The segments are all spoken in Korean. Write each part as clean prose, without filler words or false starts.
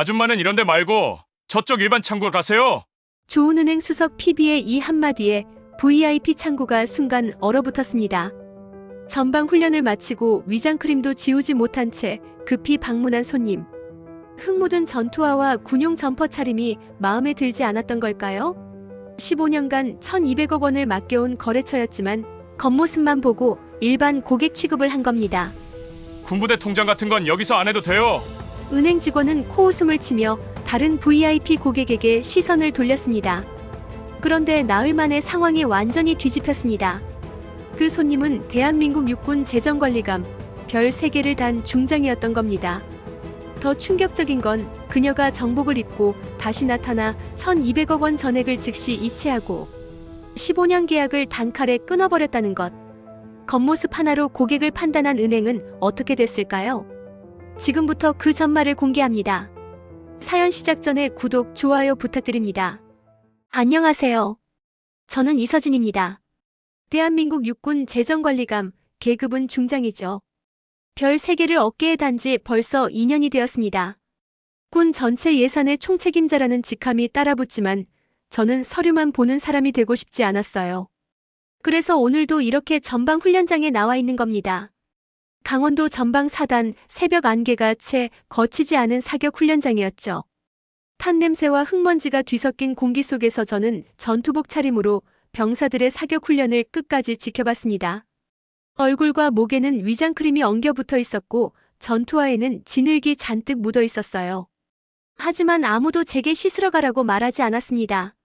아줌마는 이런 데 말고 저쪽 일반 창고 가세요. 좋은은행 수석 PB의 이 한마디에 VIP 창구가 순간 얼어붙었습니다. 전방 훈련을 마치고 위장크림도 지우지 못한 채 급히 방문한 손님. 흙 묻은 전투화와 군용 점퍼 차림이 마음에 들지 않았던 걸까요? 15년간 1,200억 원을 맡겨온 거래처였지만 겉모습만 보고 일반 고객 취급을 한 겁니다. 군부대 통장 같은 건 여기서 안 해도 돼요. 은행 직원은 코웃음을 치며 다른 VIP 고객에게 시선을 돌렸습니다. 그런데 나흘 만에 상황이 완전히 뒤집혔습니다. 그 손님은 대한민국 육군 재정관리감 별 3개를 단 중장이었던 겁니다. 더 충격적인 건 그녀가 정복을 입고 다시 나타나 1,200억 원 전액을 즉시 이체하고 15년 계약을 단칼에 끊어버렸다는 것. 겉모습 하나로 고객을 판단한 은행은 어떻게 됐을까요? 지금부터 그 전말을 공개합니다. 사연 시작 전에 구독, 좋아요 부탁드립니다. 안녕하세요. 저는 이서진입니다. 대한민국 육군 재정관리감, 계급은 중장이죠. 별 3개를 어깨에 단 지 벌써 2년이 되었습니다. 군 전체 예산의 총책임자라는 직함이 따라붙지만 저는 서류만 보는 사람이 되고 싶지 않았어요. 그래서 오늘도 이렇게 전방 훈련장에 나와 있는 겁니다. 강원도 전방 4단 새벽 안개가 채 거치지 않은 사격 훈련장이었죠. 탄 냄새와 흙먼지가 뒤섞인 공기 속에서 저는 전투복 차림으로 병사들의 사격 훈련을 끝까지 지켜봤습니다. 얼굴과 목에는 위장크림이 엉겨 붙어 있었고 전투화에는 진흙이 잔뜩 묻어 있었어요. 하지만 아무도 제게 씻으러 가라고 말하지 않았습니다.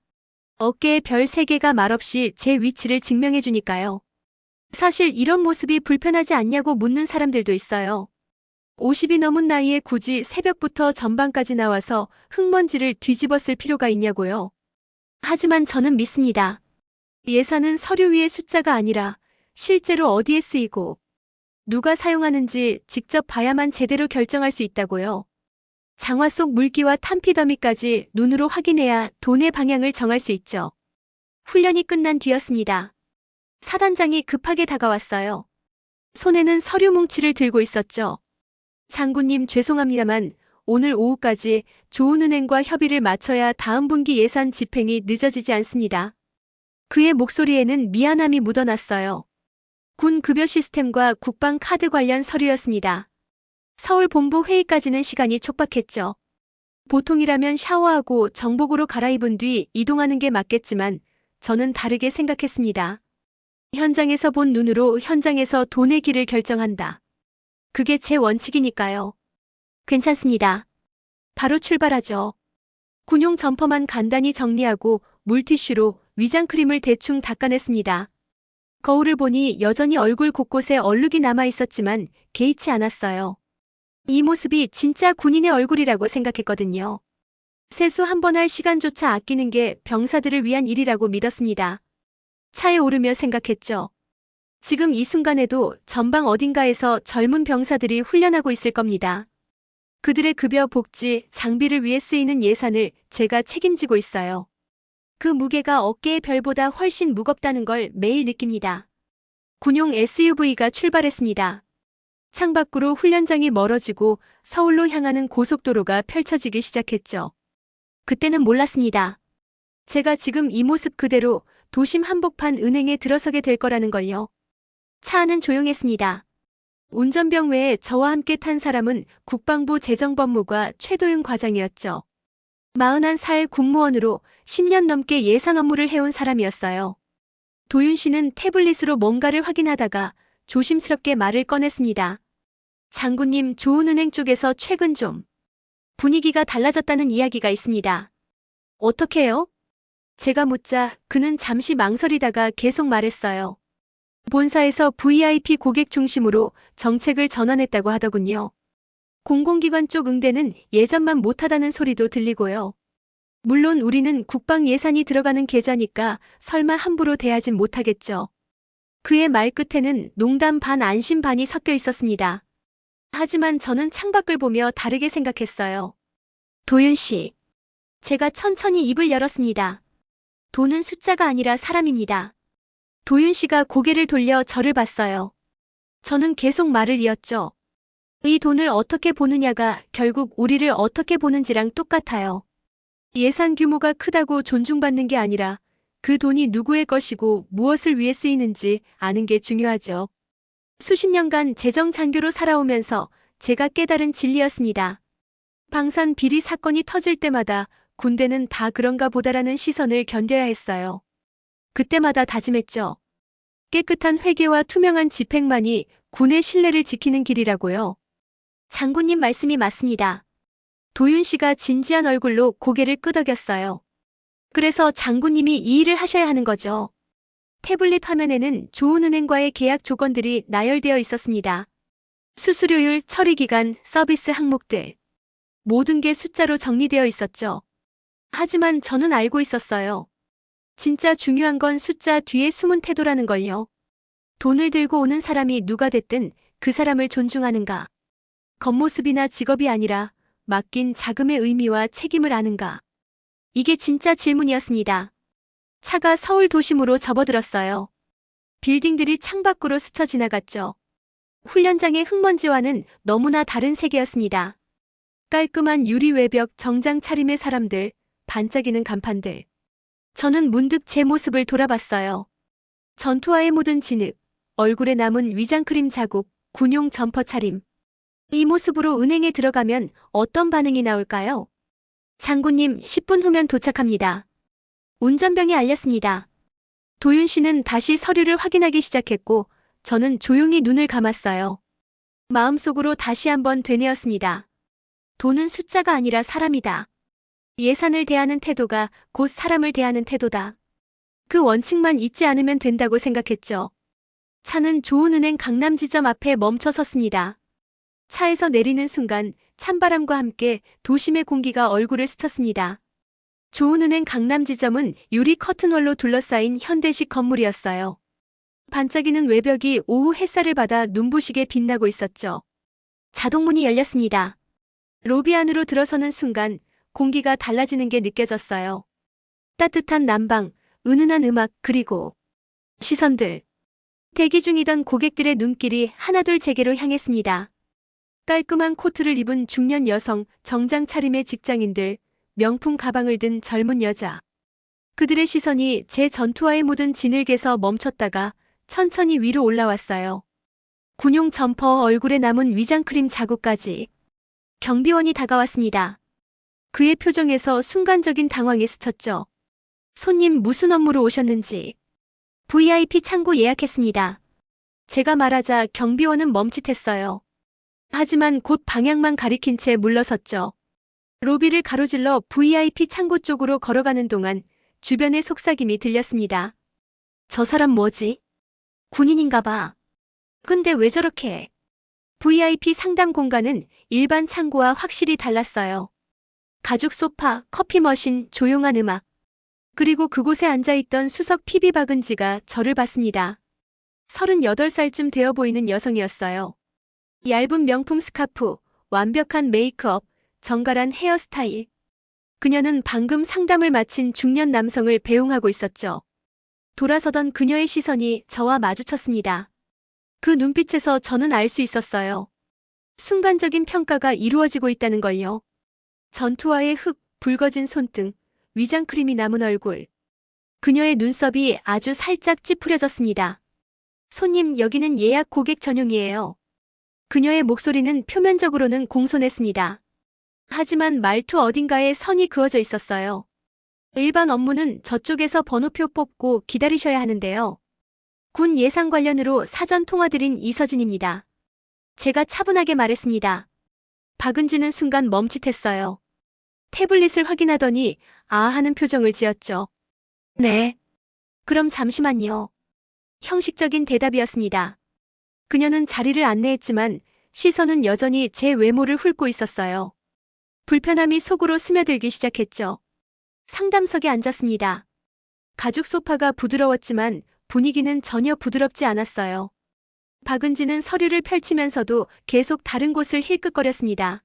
어깨에 별 3개가 말없이 제 위치를 증명해 주니까요. 사실 이런 모습이 불편하지 않냐고 묻는 사람들도 있어요. 50이 넘은 나이에 굳이 새벽부터 전방까지 나와서 흙먼지를 뒤집어 쓸 필요가 있냐고요. 하지만 저는 믿습니다. 예산은 서류 위의 숫자가 아니라 실제로 어디에 쓰이고 누가 사용하는지 직접 봐야만 제대로 결정할 수 있다고요. 장화 속 물기와 탄피 더미까지 눈으로 확인해야 돈의 방향을 정할 수 있죠. 훈련이 끝난 뒤였습니다. 사단장이 급하게 다가왔어요. 손에는 서류 뭉치를 들고 있었죠. 장군님 죄송합니다만 오늘 오후까지 좋은은행과 협의를 마쳐야 다음 분기 예산 집행이 늦어지지 않습니다. 그의 목소리에는 미안함이 묻어났어요. 군 급여 시스템과 국방 카드 관련 서류였습니다. 서울 본부 회의까지는 시간이 촉박했죠. 보통이라면 샤워하고 정복으로 갈아입은 뒤 이동하는 게 맞겠지만 저는 다르게 생각했습니다. 현장에서 본 눈으로 현장에서 돈의 길을 결정한다. 그게 제 원칙이니까요. 괜찮습니다. 바로 출발하죠. 군용 점퍼만 간단히 정리하고 물티슈로 위장크림을 대충 닦아냈습니다. 거울을 보니 여전히 얼굴 곳곳에 얼룩이 남아있었지만 개의치 않았어요. 이 모습이 진짜 군인의 얼굴이라고 생각했거든요. 세수 한 번 할 시간조차 아끼는 게 병사들을 위한 일이라고 믿었습니다. 차에 오르며 생각했죠. 지금 이 순간에도 전방 어딘가에서 젊은 병사들이 훈련하고 있을 겁니다. 그들의 급여, 복지, 장비를 위해 쓰이는 예산을 제가 책임지고 있어요. 그 무게가 어깨의 별보다 훨씬 무겁다는 걸 매일 느낍니다. 군용 SUV가 출발했습니다. 창밖으로 훈련장이 멀어지고 서울로 향하는 고속도로가 펼쳐지기 시작했죠. 그때는 몰랐습니다. 제가 지금 이 모습 그대로 도심 한복판 은행에 들어서게 될 거라는 걸요. 차 안은 조용했습니다. 운전병 외에 저와 함께 탄 사람은 국방부 재정법무과 최도윤 과장이었죠. 41살 군무원으로 10년 넘게 예산 업무를 해온 사람이었어요. 도윤 씨는 태블릿으로 뭔가를 확인하다가 조심스럽게 말을 꺼냈습니다. 장군님, 좋은은행 쪽에서 최근 좀 분위기가 달라졌다는 이야기가 있습니다. 어떻게요? 제가 묻자 그는 잠시 망설이다가 계속 말했어요. 본사에서 VIP 고객 중심으로 정책을 전환했다고 하더군요. 공공기관 쪽 응대는 예전만 못하다는 소리도 들리고요. 물론 우리는 국방 예산이 들어가는 계좌니까 설마 함부로 대하진 못하겠죠. 그의 말 끝에는 농담 반 안심 반이 섞여 있었습니다. 하지만 저는 창밖을 보며 다르게 생각했어요. 도윤 씨. 제가 천천히 입을 열었습니다. 돈은 숫자가 아니라 사람입니다. 도윤 씨가 고개를 돌려 저를 봤어요. 저는 계속 말을 이었죠. 이 돈을 어떻게 보느냐가 결국 우리를 어떻게 보는지랑 똑같아요. 예산 규모가 크다고 존중받는 게 아니라 그 돈이 누구의 것이고 무엇을 위해 쓰이는지 아는 게 중요하죠. 수십 년간 재정 장교로 살아오면서 제가 깨달은 진리였습니다. 방산 비리 사건이 터질 때마다 군대는 다 그런가 보다라는 시선을 견뎌야 했어요. 그때마다 다짐했죠. 깨끗한 회계와 투명한 집행만이 군의 신뢰를 지키는 길이라고요. 장군님 말씀이 맞습니다. 도윤 씨가 진지한 얼굴로 고개를 끄덕였어요. 그래서 장군님이 이 일을 하셔야 하는 거죠. 태블릿 화면에는 좋은은행과의 계약 조건들이 나열되어 있었습니다. 수수료율, 처리기간, 서비스 항목들. 모든 게 숫자로 정리되어 있었죠. 하지만 저는 알고 있었어요. 진짜 중요한 건 숫자 뒤에 숨은 태도라는 걸요. 돈을 들고 오는 사람이 누가 됐든 그 사람을 존중하는가. 겉모습이나 직업이 아니라 맡긴 자금의 의미와 책임을 아는가. 이게 진짜 질문이었습니다. 차가 서울 도심으로 접어들었어요. 빌딩들이 창밖으로 스쳐 지나갔죠. 훈련장의 흙먼지와는 너무나 다른 세계였습니다. 깔끔한 유리 외벽, 정장 차림의 사람들, 반짝이는 간판들. 저는 문득 제 모습을 돌아봤어요. 전투화에 묻은 진흙, 얼굴에 남은 위장크림 자국, 군용 점퍼 차림. 이 모습으로 은행에 들어가면 어떤 반응이 나올까요? 장군님, 10분 후면 도착합니다. 운전병이 알렸습니다. 도윤 씨는 다시 서류를 확인하기 시작했고 저는 조용히 눈을 감았어요. 마음속으로 다시 한번 되뇌었습니다. 돈은 숫자가 아니라 사람이다. 예산을 대하는 태도가 곧 사람을 대하는 태도다. 그 원칙만 잊지 않으면 된다고 생각했죠. 차는 좋은은행 강남지점 앞에 멈춰 섰습니다. 차에서 내리는 순간 찬바람과 함께 도심의 공기가 얼굴을 스쳤습니다. 좋은은행 강남지점은 유리 커튼월로 둘러싸인 현대식 건물이었어요. 반짝이는 외벽이 오후 햇살을 받아 눈부시게 빛나고 있었죠. 자동문이 열렸습니다. 로비 안으로 들어서는 순간 공기가 달라지는 게 느껴졌어요. 따뜻한 난방, 은은한 음악, 그리고 시선들. 대기 중이던 고객들의 눈길이 하나둘 제게로 향했습니다. 깔끔한 코트를 입은 중년 여성, 정장 차림의 직장인들, 명품 가방을 든 젊은 여자. 그들의 시선이 제 전투화에 묻은 진흙에서 멈췄다가 천천히 위로 올라왔어요. 군용 점퍼, 얼굴에 남은 위장크림 자국까지. 경비원이 다가왔습니다. 그의 표정에서 순간적인 당황이 스쳤죠. 손님, 무슨 업무로 오셨는지. VIP 창구 예약했습니다. 제가 말하자 경비원은 멈칫했어요. 하지만 곧 방향만 가리킨 채 물러섰죠. 로비를 가로질러 VIP 창구 쪽으로 걸어가는 동안 주변의 속삭임이 들렸습니다. 저 사람 뭐지? 군인인가 봐. 근데 왜 저렇게 해? VIP 상담 공간은 일반 창구와 확실히 달랐어요. 가죽 소파, 커피 머신, 조용한 음악. 그리고 그곳에 앉아있던 수석 피비 박은지가 저를 봤습니다. 38살쯤 되어 보이는 여성이었어요. 얇은 명품 스카프, 완벽한 메이크업, 정갈한 헤어스타일. 그녀는 방금 상담을 마친 중년 남성을 배웅하고 있었죠. 돌아서던 그녀의 시선이 저와 마주쳤습니다. 그 눈빛에서 저는 알 수 있었어요. 순간적인 평가가 이루어지고 있다는 걸요. 전투화의 흙, 붉어진 손등, 위장크림이 남은 얼굴. 그녀의 눈썹이 아주 살짝 찌푸려졌습니다. 손님, 여기는 예약 고객 전용이에요. 그녀의 목소리는 표면적으로는 공손했습니다. 하지만 말투 어딘가에 선이 그어져 있었어요. 일반 업무는 저쪽에서 번호표 뽑고 기다리셔야 하는데요. 군 예상 관련으로 사전 통화드린 이서진입니다. 제가 차분하게 말했습니다. 박은지는 순간 멈칫했어요. 태블릿을 확인하더니 아 하는 표정을 지었죠. 네. 그럼 잠시만요. 형식적인 대답이었습니다. 그녀는 자리를 안내했지만 시선은 여전히 제 외모를 훑고 있었어요. 불편함이 속으로 스며들기 시작했죠. 상담석에 앉았습니다. 가죽 소파가 부드러웠지만 분위기는 전혀 부드럽지 않았어요. 박은지는 서류를 펼치면서도 계속 다른 곳을 힐끗거렸습니다.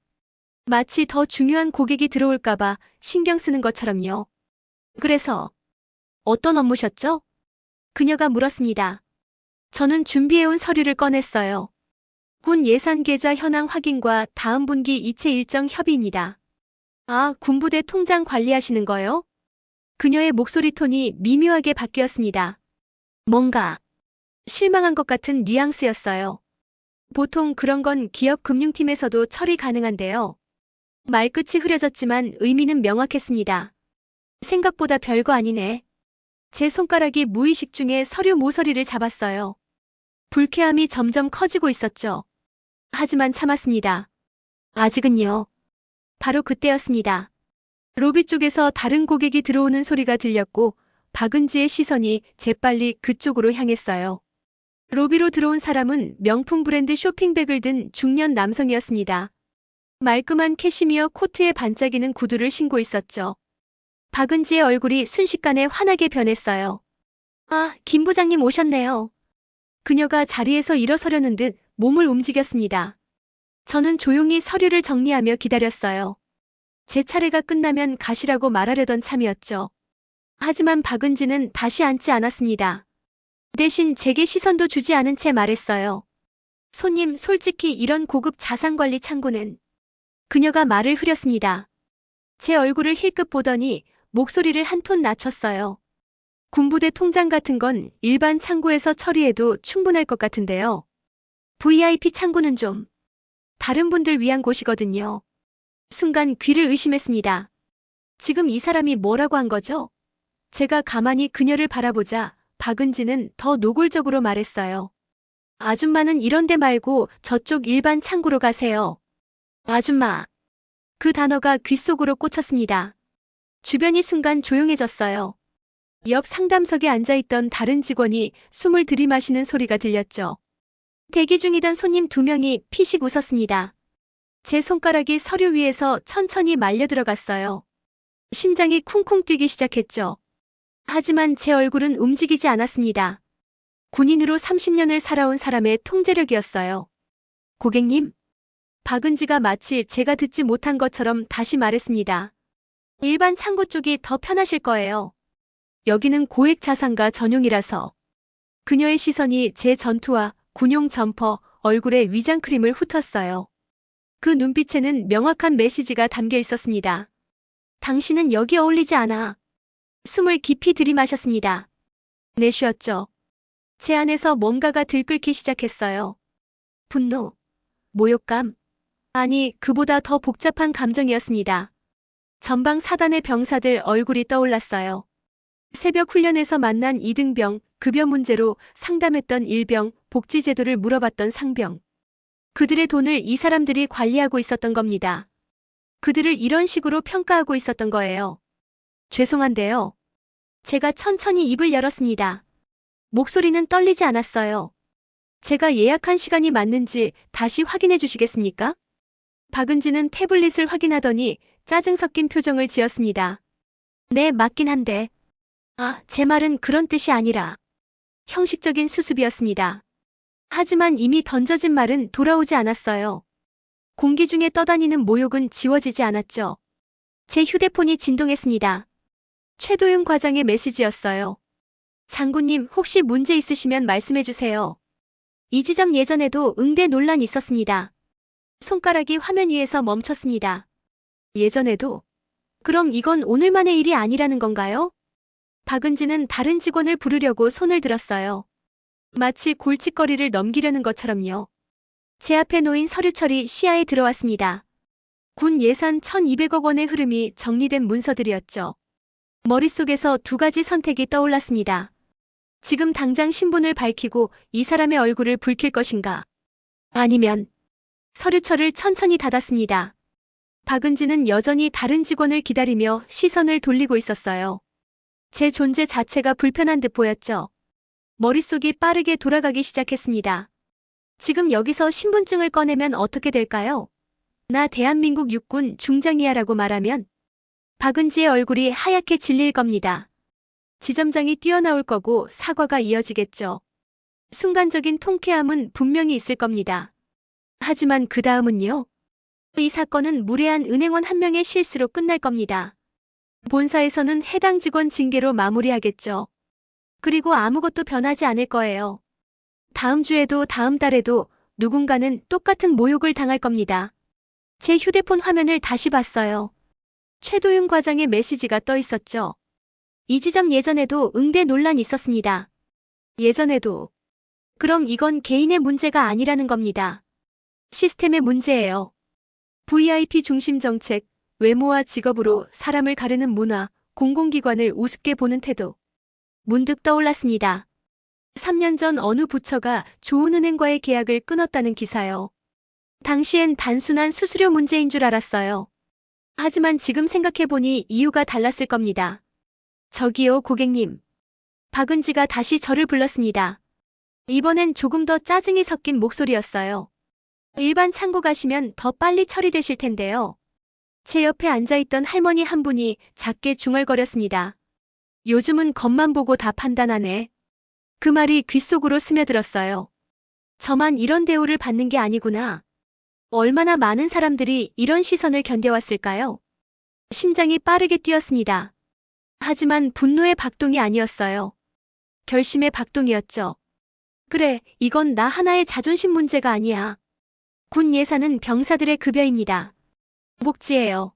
마치 더 중요한 고객이 들어올까봐 신경 쓰는 것처럼요. 그래서 어떤 업무셨죠? 그녀가 물었습니다. 저는 준비해온 서류를 꺼냈어요. 군 예산 계좌 현황 확인과 다음 분기 이체 일정 협의입니다. 아, 군부대 통장 관리하시는 거요? 그녀의 목소리 톤이 미묘하게 바뀌었습니다. 뭔가 실망한 것 같은 뉘앙스였어요. 보통 그런 건 기업 금융팀에서도 처리 가능한데요. 말끝이 흐려졌지만 의미는 명확했습니다. 생각보다 별거 아니네. 제 손가락이 무의식 중에 서류 모서리를 잡았어요. 불쾌함이 점점 커지고 있었죠. 하지만 참았습니다. 아직은요. 바로 그때였습니다. 로비 쪽에서 다른 고객이 들어오는 소리가 들렸고 박은지의 시선이 재빨리 그쪽으로 향했어요. 로비로 들어온 사람은 명품 브랜드 쇼핑백을 든 중년 남성이었습니다. 말끔한 캐시미어 코트에 반짝이는 구두를 신고 있었죠. 박은지의 얼굴이 순식간에 환하게 변했어요. 아, 김 부장님 오셨네요. 그녀가 자리에서 일어서려는 듯 몸을 움직였습니다. 저는 조용히 서류를 정리하며 기다렸어요. 제 차례가 끝나면 가시라고 말하려던 참이었죠. 하지만 박은지는 다시 앉지 않았습니다. 대신 제게 시선도 주지 않은 채 말했어요. 손님, 솔직히 이런 고급 자산관리 창구는. 그녀가 말을 흐렸습니다. 제 얼굴을 힐끗 보더니 목소리를 한 톤 낮췄어요. 군부대 통장 같은 건 일반 창구에서 처리해도 충분할 것 같은데요. VIP 창구는 좀 다른 분들 위한 곳이거든요. 순간 귀를 의심했습니다. 지금 이 사람이 뭐라고 한 거죠? 제가 가만히 그녀를 바라보자 박은지는 더 노골적으로 말했어요. 아줌마는 이런 데 말고 저쪽 일반 창구로 가세요. 아줌마. 그 단어가 귓속으로 꽂혔습니다. 주변이 순간 조용해졌어요. 옆 상담석에 앉아있던 다른 직원이 숨을 들이마시는 소리가 들렸죠. 대기 중이던 손님 2명이 피식 웃었습니다. 제 손가락이 서류 위에서 천천히 말려 들어갔어요. 심장이 쿵쿵 뛰기 시작했죠. 하지만 제 얼굴은 움직이지 않았습니다. 군인으로 30년을 살아온 사람의 통제력이었어요. 고객님? 박은지가 마치 제가 듣지 못한 것처럼 다시 말했습니다. 일반 창고 쪽이 더 편하실 거예요. 여기는 고액 자산가 전용이라서. 그녀의 시선이 제 전투와 군용 점퍼, 얼굴에 위장크림을 훑었어요. 그 눈빛에는 명확한 메시지가 담겨 있었습니다. 당신은 여기 어울리지 않아. 숨을 깊이 들이마셨습니다. 내쉬었죠. 제 안에서 뭔가가 들끓기 시작했어요. 분노, 모욕감, 아니 그보다 더 복잡한 감정이었습니다. 전방 사단의 병사들 얼굴이 떠올랐어요. 새벽 훈련에서 만난 이등병, 급여 문제로 상담했던 일병, 복지제도를 물어봤던 상병. 그들의 돈을 이 사람들이 관리하고 있었던 겁니다. 그들을 이런 식으로 평가하고 있었던 거예요. 죄송한데요. 제가 천천히 입을 열었습니다. 목소리는 떨리지 않았어요. 제가 예약한 시간이 맞는지 다시 확인해 주시겠습니까? 박은지는 태블릿을 확인하더니 짜증 섞인 표정을 지었습니다. 네, 맞긴 한데. 아, 제 말은 그런 뜻이 아니라. 형식적인 수습이었습니다. 하지만 이미 던져진 말은 돌아오지 않았어요. 공기 중에 떠다니는 모욕은 지워지지 않았죠. 제 휴대폰이 진동했습니다. 최도윤 과장의 메시지였어요. 장군님, 혹시 문제 있으시면 말씀해 주세요. 이 지점 예전에도 응대 논란이 있었습니다. 손가락이 화면 위에서 멈췄습니다. 예전에도? 그럼 이건 오늘만의 일이 아니라는 건가요? 박은지는 다른 직원을 부르려고 손을 들었어요. 마치 골칫거리를 넘기려는 것처럼요. 제 앞에 놓인 서류철이 시야에 들어왔습니다. 군 예산 1,200억 원의 흐름이 정리된 문서들이었죠. 머릿속에서 2가지 선택이 떠올랐습니다. 지금 당장 신분을 밝히고 이 사람의 얼굴을 붉힐 것인가? 아니면 서류철을 천천히 닫았습니다. 박은지는 여전히 다른 직원을 기다리며 시선을 돌리고 있었어요. 제 존재 자체가 불편한 듯 보였죠. 머릿속이 빠르게 돌아가기 시작했습니다. 지금 여기서 신분증을 꺼내면 어떻게 될까요? 나 대한민국 육군 중장이야라고 말하면 박은지의 얼굴이 하얗게 질릴 겁니다. 지점장이 뛰어나올 거고 사과가 이어지겠죠. 순간적인 통쾌함은 분명히 있을 겁니다. 하지만 그 다음은요? 이 사건은 무례한 은행원 한 명의 실수로 끝날 겁니다. 본사에서는 해당 직원 징계로 마무리하겠죠. 그리고 아무것도 변하지 않을 거예요. 다음 주에도 다음 달에도 누군가는 똑같은 모욕을 당할 겁니다. 제 휴대폰 화면을 다시 봤어요. 최도윤 과장의 메시지가 떠 있었죠. 이 지점 예전에도 응대 논란이 있었습니다. 예전에도. 그럼 이건 개인의 문제가 아니라는 겁니다. 시스템의 문제예요. VIP 중심 정책, 외모와 직업으로 사람을 가르는 문화, 공공기관을 우습게 보는 태도. 문득 떠올랐습니다. 3년 전 어느 부처가 좋은은행과의 계약을 끊었다는 기사요. 당시엔 단순한 수수료 문제인 줄 알았어요. 하지만 지금 생각해보니 이유가 달랐을 겁니다. 저기요, 고객님. 박은지가 다시 저를 불렀습니다. 이번엔 조금 더 짜증이 섞인 목소리였어요. 일반 창구 가시면 더 빨리 처리되실 텐데요. 제 옆에 앉아있던 할머니 한 분이 작게 중얼거렸습니다. 요즘은 겉만 보고 다 판단하네. 그 말이 귓속으로 스며들었어요. 저만 이런 대우를 받는 게 아니구나. 얼마나 많은 사람들이 이런 시선을 견뎌왔을까요? 심장이 빠르게 뛰었습니다. 하지만 분노의 박동이 아니었어요. 결심의 박동이었죠. 그래, 이건 나 하나의 자존심 문제가 아니야. 군 예산은 병사들의 급여입니다. 복지예요.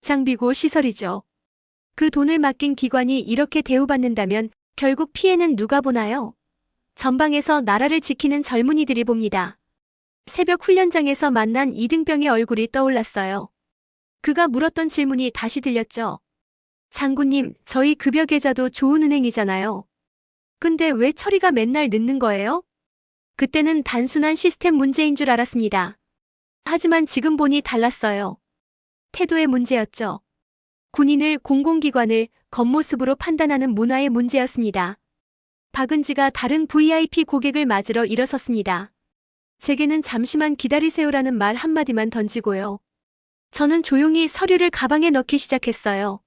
장비고 시설이죠. 그 돈을 맡긴 기관이 이렇게 대우받는다면 결국 피해는 누가 보나요? 전방에서 나라를 지키는 젊은이들이 봅니다. 새벽 훈련장에서 만난 이등병의 얼굴이 떠올랐어요. 그가 물었던 질문이 다시 들렸죠. 장군님, 저희 급여 계좌도 좋은 은행이잖아요. 근데 왜 처리가 맨날 늦는 거예요? 그때는 단순한 시스템 문제인 줄 알았습니다. 하지만 지금 보니 달랐어요. 태도의 문제였죠. 군인을, 공공기관을 겉모습으로 판단하는 문화의 문제였습니다. 박은지가 다른 VIP 고객을 맞으러 일어섰습니다. 제게는 잠시만 기다리세요라는 말 한마디만 던지고요. 저는 조용히 서류를 가방에 넣기 시작했어요.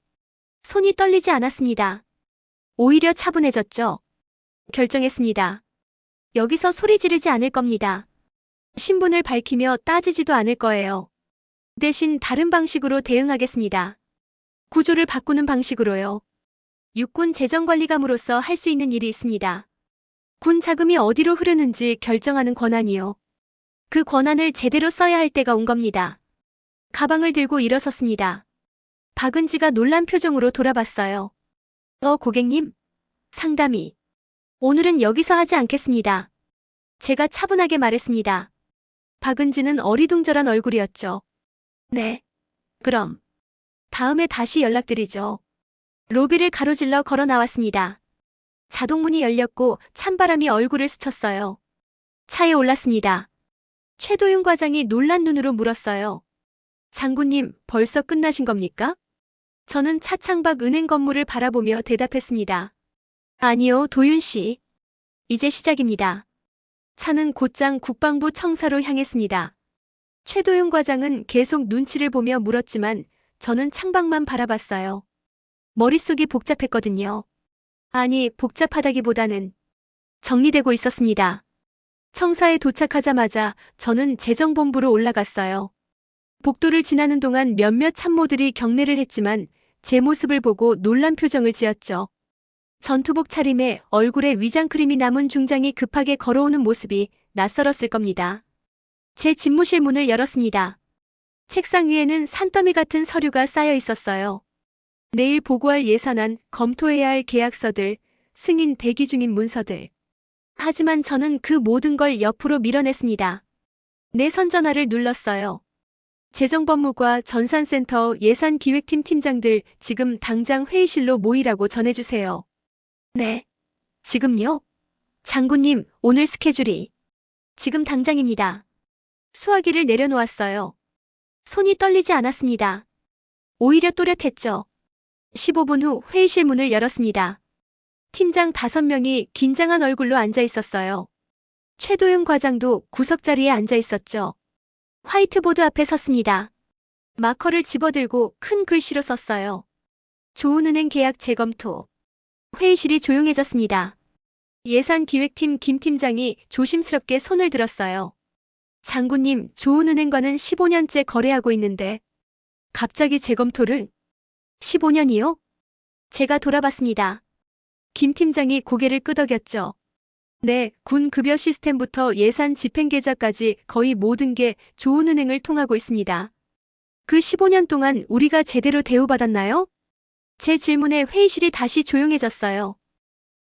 손이 떨리지 않았습니다. 오히려 차분해졌죠. 결정했습니다. 여기서 소리 지르지 않을 겁니다. 신분을 밝히며 따지지도 않을 거예요. 대신 다른 방식으로 대응하겠습니다. 구조를 바꾸는 방식으로요. 육군 재정관리감으로서 할 수 있는 일이 있습니다. 군 자금이 어디로 흐르는지 결정하는 권한이요. 그 권한을 제대로 써야 할 때가 온 겁니다. 가방을 들고 일어섰습니다. 박은지가 놀란 표정으로 돌아봤어요. 고객님? 상담이. 오늘은 여기서 하지 않겠습니다. 제가 차분하게 말했습니다. 박은지는 어리둥절한 얼굴이었죠. 네. 그럼. 다음에 다시 연락드리죠. 로비를 가로질러 걸어 나왔습니다. 자동문이 열렸고 찬바람이 얼굴을 스쳤어요. 차에 올랐습니다. 최도윤 과장이 놀란 눈으로 물었어요. 장군님, 벌써 끝나신 겁니까? 저는 차창밖 은행 건물을 바라보며 대답했습니다. 아니요, 도윤 씨. 이제 시작입니다. 차는 곧장 국방부 청사로 향했습니다. 최도윤 과장은 계속 눈치를 보며 물었지만 저는 창밖만 바라봤어요. 머릿속이 복잡했거든요. 아니, 복잡하다기보다는 정리되고 있었습니다. 청사에 도착하자마자 저는 재정본부로 올라갔어요. 복도를 지나는 동안 몇몇 참모들이 경례를 했지만 제 모습을 보고 놀란 표정을 지었죠. 전투복 차림에 얼굴에 위장크림이 남은 중장이 급하게 걸어오는 모습이 낯설었을 겁니다. 제 집무실 문을 열었습니다. 책상 위에는 산더미 같은 서류가 쌓여 있었어요. 내일 보고할 예산안, 검토해야 할 계약서들, 승인 대기 중인 문서들. 하지만 저는 그 모든 걸 옆으로 밀어냈습니다. 내 선전화를 눌렀어요. 재정법무과 전산센터 예산기획팀 팀장들 지금 당장 회의실로 모이라고 전해주세요. 네. 지금요? 장군님, 오늘 스케줄이. 지금 당장입니다. 수화기를 내려놓았어요. 손이 떨리지 않았습니다. 오히려 또렷했죠. 15분 후 회의실 문을 열었습니다. 팀장 5명이 긴장한 얼굴로 앉아 있었어요. 최도윤 과장도 구석자리에 앉아 있었죠. 화이트보드 앞에 섰습니다. 마커를 집어들고 큰 글씨로 썼어요. 좋은은행 계약 재검토. 회의실이 조용해졌습니다. 예산기획팀 김 팀장이 조심스럽게 손을 들었어요. 장군님, 좋은은행과는 15년째 거래하고 있는데 갑자기 재검토를? 15년이요? 제가 돌아봤습니다. 김 팀장이 고개를 끄덕였죠. 네, 군 급여 시스템부터 예산 집행 계좌까지 거의 모든 게 좋은은행을 통하고 있습니다. 그 15년 동안 우리가 제대로 대우받았나요? 제 질문에 회의실이 다시 조용해졌어요.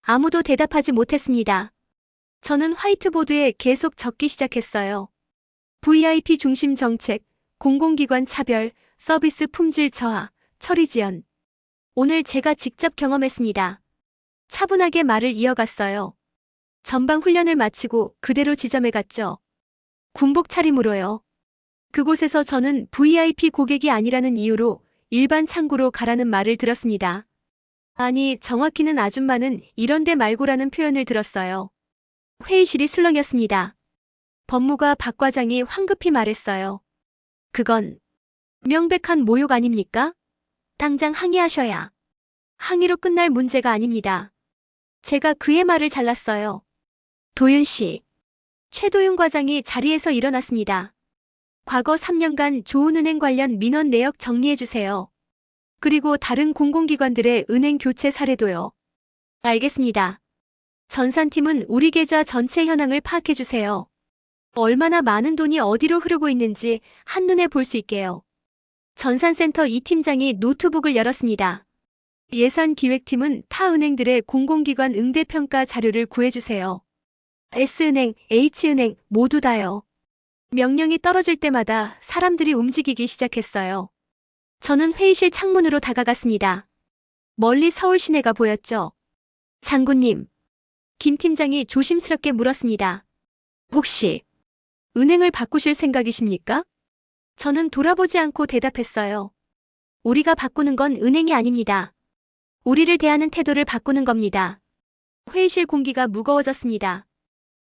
아무도 대답하지 못했습니다. 저는 화이트보드에 계속 적기 시작했어요. VIP 중심 정책, 공공기관 차별, 서비스 품질 저하, 처리 지연. 오늘 제가 직접 경험했습니다. 차분하게 말을 이어갔어요. 전방 훈련을 마치고 그대로 지점에 갔죠. 군복 차림으로요. 그곳에서 저는 VIP 고객이 아니라는 이유로 일반 창구로 가라는 말을 들었습니다. 아니, 정확히는 아줌마는 이런데 말고라는 표현을 들었어요. 회의실이 술렁였습니다. 법무과 박 과장이 황급히 말했어요. 그건 명백한 모욕 아닙니까? 당장 항의하셔야. 항의로 끝날 문제가 아닙니다. 제가 그의 말을 잘랐어요. 도윤 씨. 최도윤 과장이 자리에서 일어났습니다. 과거 3년간 좋은은행 관련 민원 내역 정리해주세요. 그리고 다른 공공기관들의 은행 교체 사례도요. 알겠습니다. 전산팀은 우리 계좌 전체 현황을 파악해주세요. 얼마나 많은 돈이 어디로 흐르고 있는지 한눈에 볼 수 있게요. 전산센터 이 팀장이 노트북을 열었습니다. 예산기획팀은 타 은행들의 공공기관 응대평가 자료를 구해주세요. S은행, H은행 모두 다요. 명령이 떨어질 때마다 사람들이 움직이기 시작했어요. 저는 회의실 창문으로 다가갔습니다. 멀리 서울 시내가 보였죠. 장군님. 김 팀장이 조심스럽게 물었습니다. 혹시 은행을 바꾸실 생각이십니까? 저는 돌아보지 않고 대답했어요. 우리가 바꾸는 건 은행이 아닙니다. 우리를 대하는 태도를 바꾸는 겁니다. 회의실 공기가 무거워졌습니다.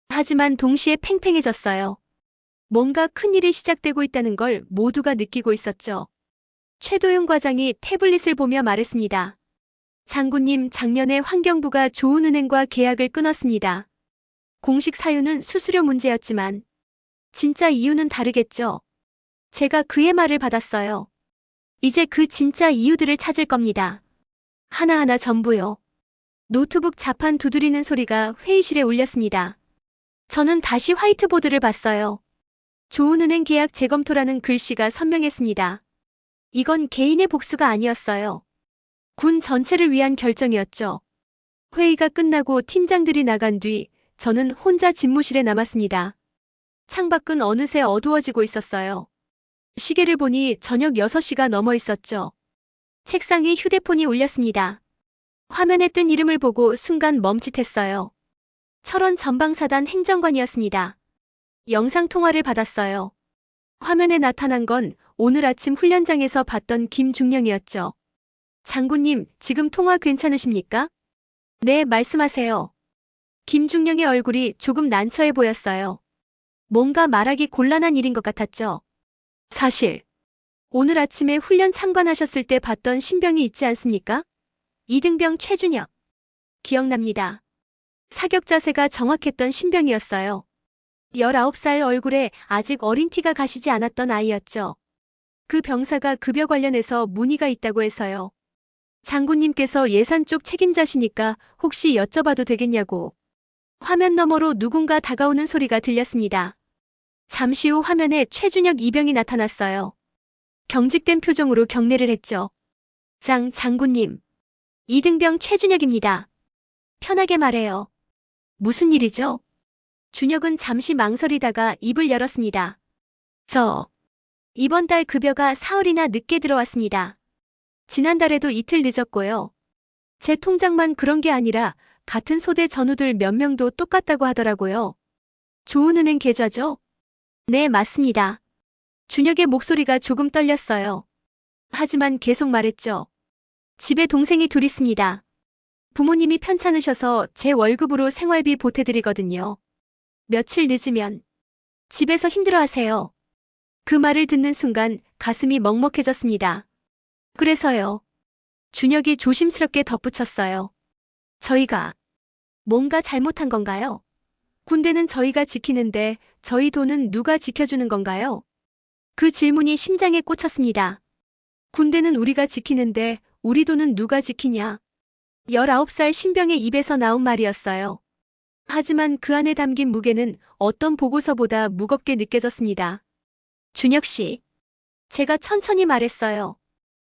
하지만 동시에 팽팽해졌어요. 뭔가 큰일이 시작되고 있다는 걸 모두가 느끼고 있었죠. 최도윤 과장이 태블릿을 보며 말했습니다. 장군님, 작년에 환경부가 좋은은행과 계약을 끊었습니다. 공식 사유는 수수료 문제였지만 진짜 이유는 다르겠죠. 제가 그의 말을 받았어요. 이제 그 진짜 이유들을 찾을 겁니다. 하나하나 전부요. 노트북 자판 두드리는 소리가 회의실에 울렸습니다. 저는 다시 화이트보드를 봤어요. 좋은은행 계약 재검토라는 글씨가 선명했습니다. 이건 개인의 복수가 아니었어요. 군 전체를 위한 결정이었죠. 회의가 끝나고 팀장들이 나간 뒤 저는 혼자 집무실에 남았습니다. 창밖은 어느새 어두워지고 있었어요. 시계를 보니 저녁 6시가 넘어 있었죠. 책상 위 휴대폰이 울렸습니다. 화면에 뜬 이름을 보고 순간 멈칫했어요. 철원 전방사단 행정관이었습니다. 영상통화를 받았어요. 화면에 나타난 건 오늘 아침 훈련장에서 봤던 김중령이었죠. 장군님, 지금 통화 괜찮으십니까? 네, 말씀하세요. 김중령의 얼굴이 조금 난처해 보였어요. 뭔가 말하기 곤란한 일인 것 같았죠. 사실 오늘 아침에 훈련 참관하셨을 때 봤던 신병이 있지 않습니까? 이등병 최준혁. 기억납니다. 사격 자세가 정확했던 신병이었어요. 19살 얼굴에 아직 어린 티가 가시지 않았던 아이였죠. 그 병사가 급여 관련해서 문의가 있다고 해서요. 장군님께서 예산 쪽 책임자시니까 혹시 여쭤봐도 되겠냐고. 화면 너머로 누군가 다가오는 소리가 들렸습니다. 잠시 후 화면에 최준혁 이병이 나타났어요. 경직된 표정으로 경례를 했죠. 장군님. 이등병 최준혁입니다. 편하게 말해요. 무슨 일이죠? 준혁은 잠시 망설이다가 입을 열었습니다. 이번 달 급여가 사흘이나 늦게 들어왔습니다. 지난달에도 이틀 늦었고요. 제 통장만 그런 게 아니라 같은 소대 전우들 몇 명도 똑같다고 하더라고요. 좋은은행 계좌죠? 네, 맞습니다. 준혁의 목소리가 조금 떨렸어요. 하지만 계속 말했죠. 집에 동생이 둘 있습니다. 부모님이 편찮으셔서 제 월급으로 생활비 보태드리거든요. 며칠 늦으면 집에서 힘들어하세요. 그 말을 듣는 순간 가슴이 먹먹해졌습니다. 그래서요. 준혁이 조심스럽게 덧붙였어요. 저희가 뭔가 잘못한 건가요? 군대는 저희가 지키는데 저희 돈은 누가 지켜주는 건가요? 그 질문이 심장에 꽂혔습니다. 군대는 우리가 지키는데 우리 돈은 누가 지키냐? 19살 신병의 입에서 나온 말이었어요. 하지만 그 안에 담긴 무게는 어떤 보고서보다 무겁게 느껴졌습니다. 준혁 씨, 제가 천천히 말했어요.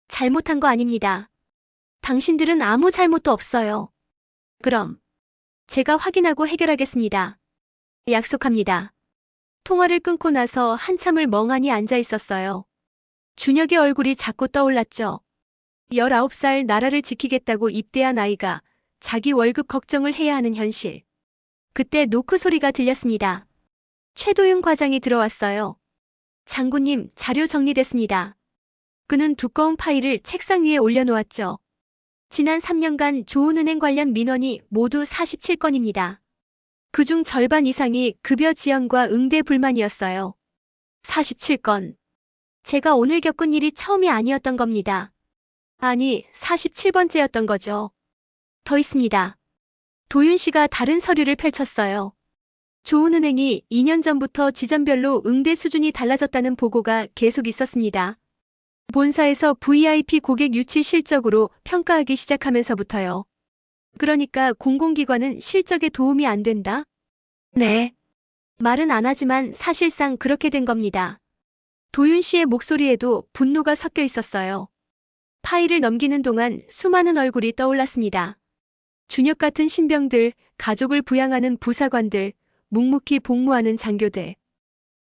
잘못한 거 아닙니다. 당신들은 아무 잘못도 없어요. 그럼 제가 확인하고 해결하겠습니다. 약속합니다. 통화를 끊고 나서 한참을 멍하니 앉아 있었어요. 준혁의 얼굴이 자꾸 떠올랐죠. 19살 나라를 지키겠다고 입대한 아이가 자기 월급 걱정을 해야 하는 현실. 그때 노크 소리가 들렸습니다. 최도윤 과장이 들어왔어요. 장군님, 자료 정리됐습니다. 그는 두꺼운 파일을 책상 위에 올려놓았죠. 지난 3년간 좋은은행 관련 민원이 모두 47건입니다. 그중 절반 이상이 급여 지연과 응대 불만이었어요. 47건. 제가 오늘 겪은 일이 처음이 아니었던 겁니다. 아니, 47번째였던 거죠. 더 있습니다. 도윤 씨가 다른 서류를 펼쳤어요. 좋은은행이 2년 전부터 지점별로 응대 수준이 달라졌다는 보고가 계속 있었습니다. 본사에서 VIP 고객 유치 실적으로 평가하기 시작하면서부터요. 그러니까 공공기관은 실적에 도움이 안 된다? 네. 말은 안 하지만 사실상 그렇게 된 겁니다. 도윤 씨의 목소리에도 분노가 섞여 있었어요. 파일을 넘기는 동안 수많은 얼굴이 떠올랐습니다. 준혁 같은 신병들, 가족을 부양하는 부사관들, 묵묵히 복무하는 장교들.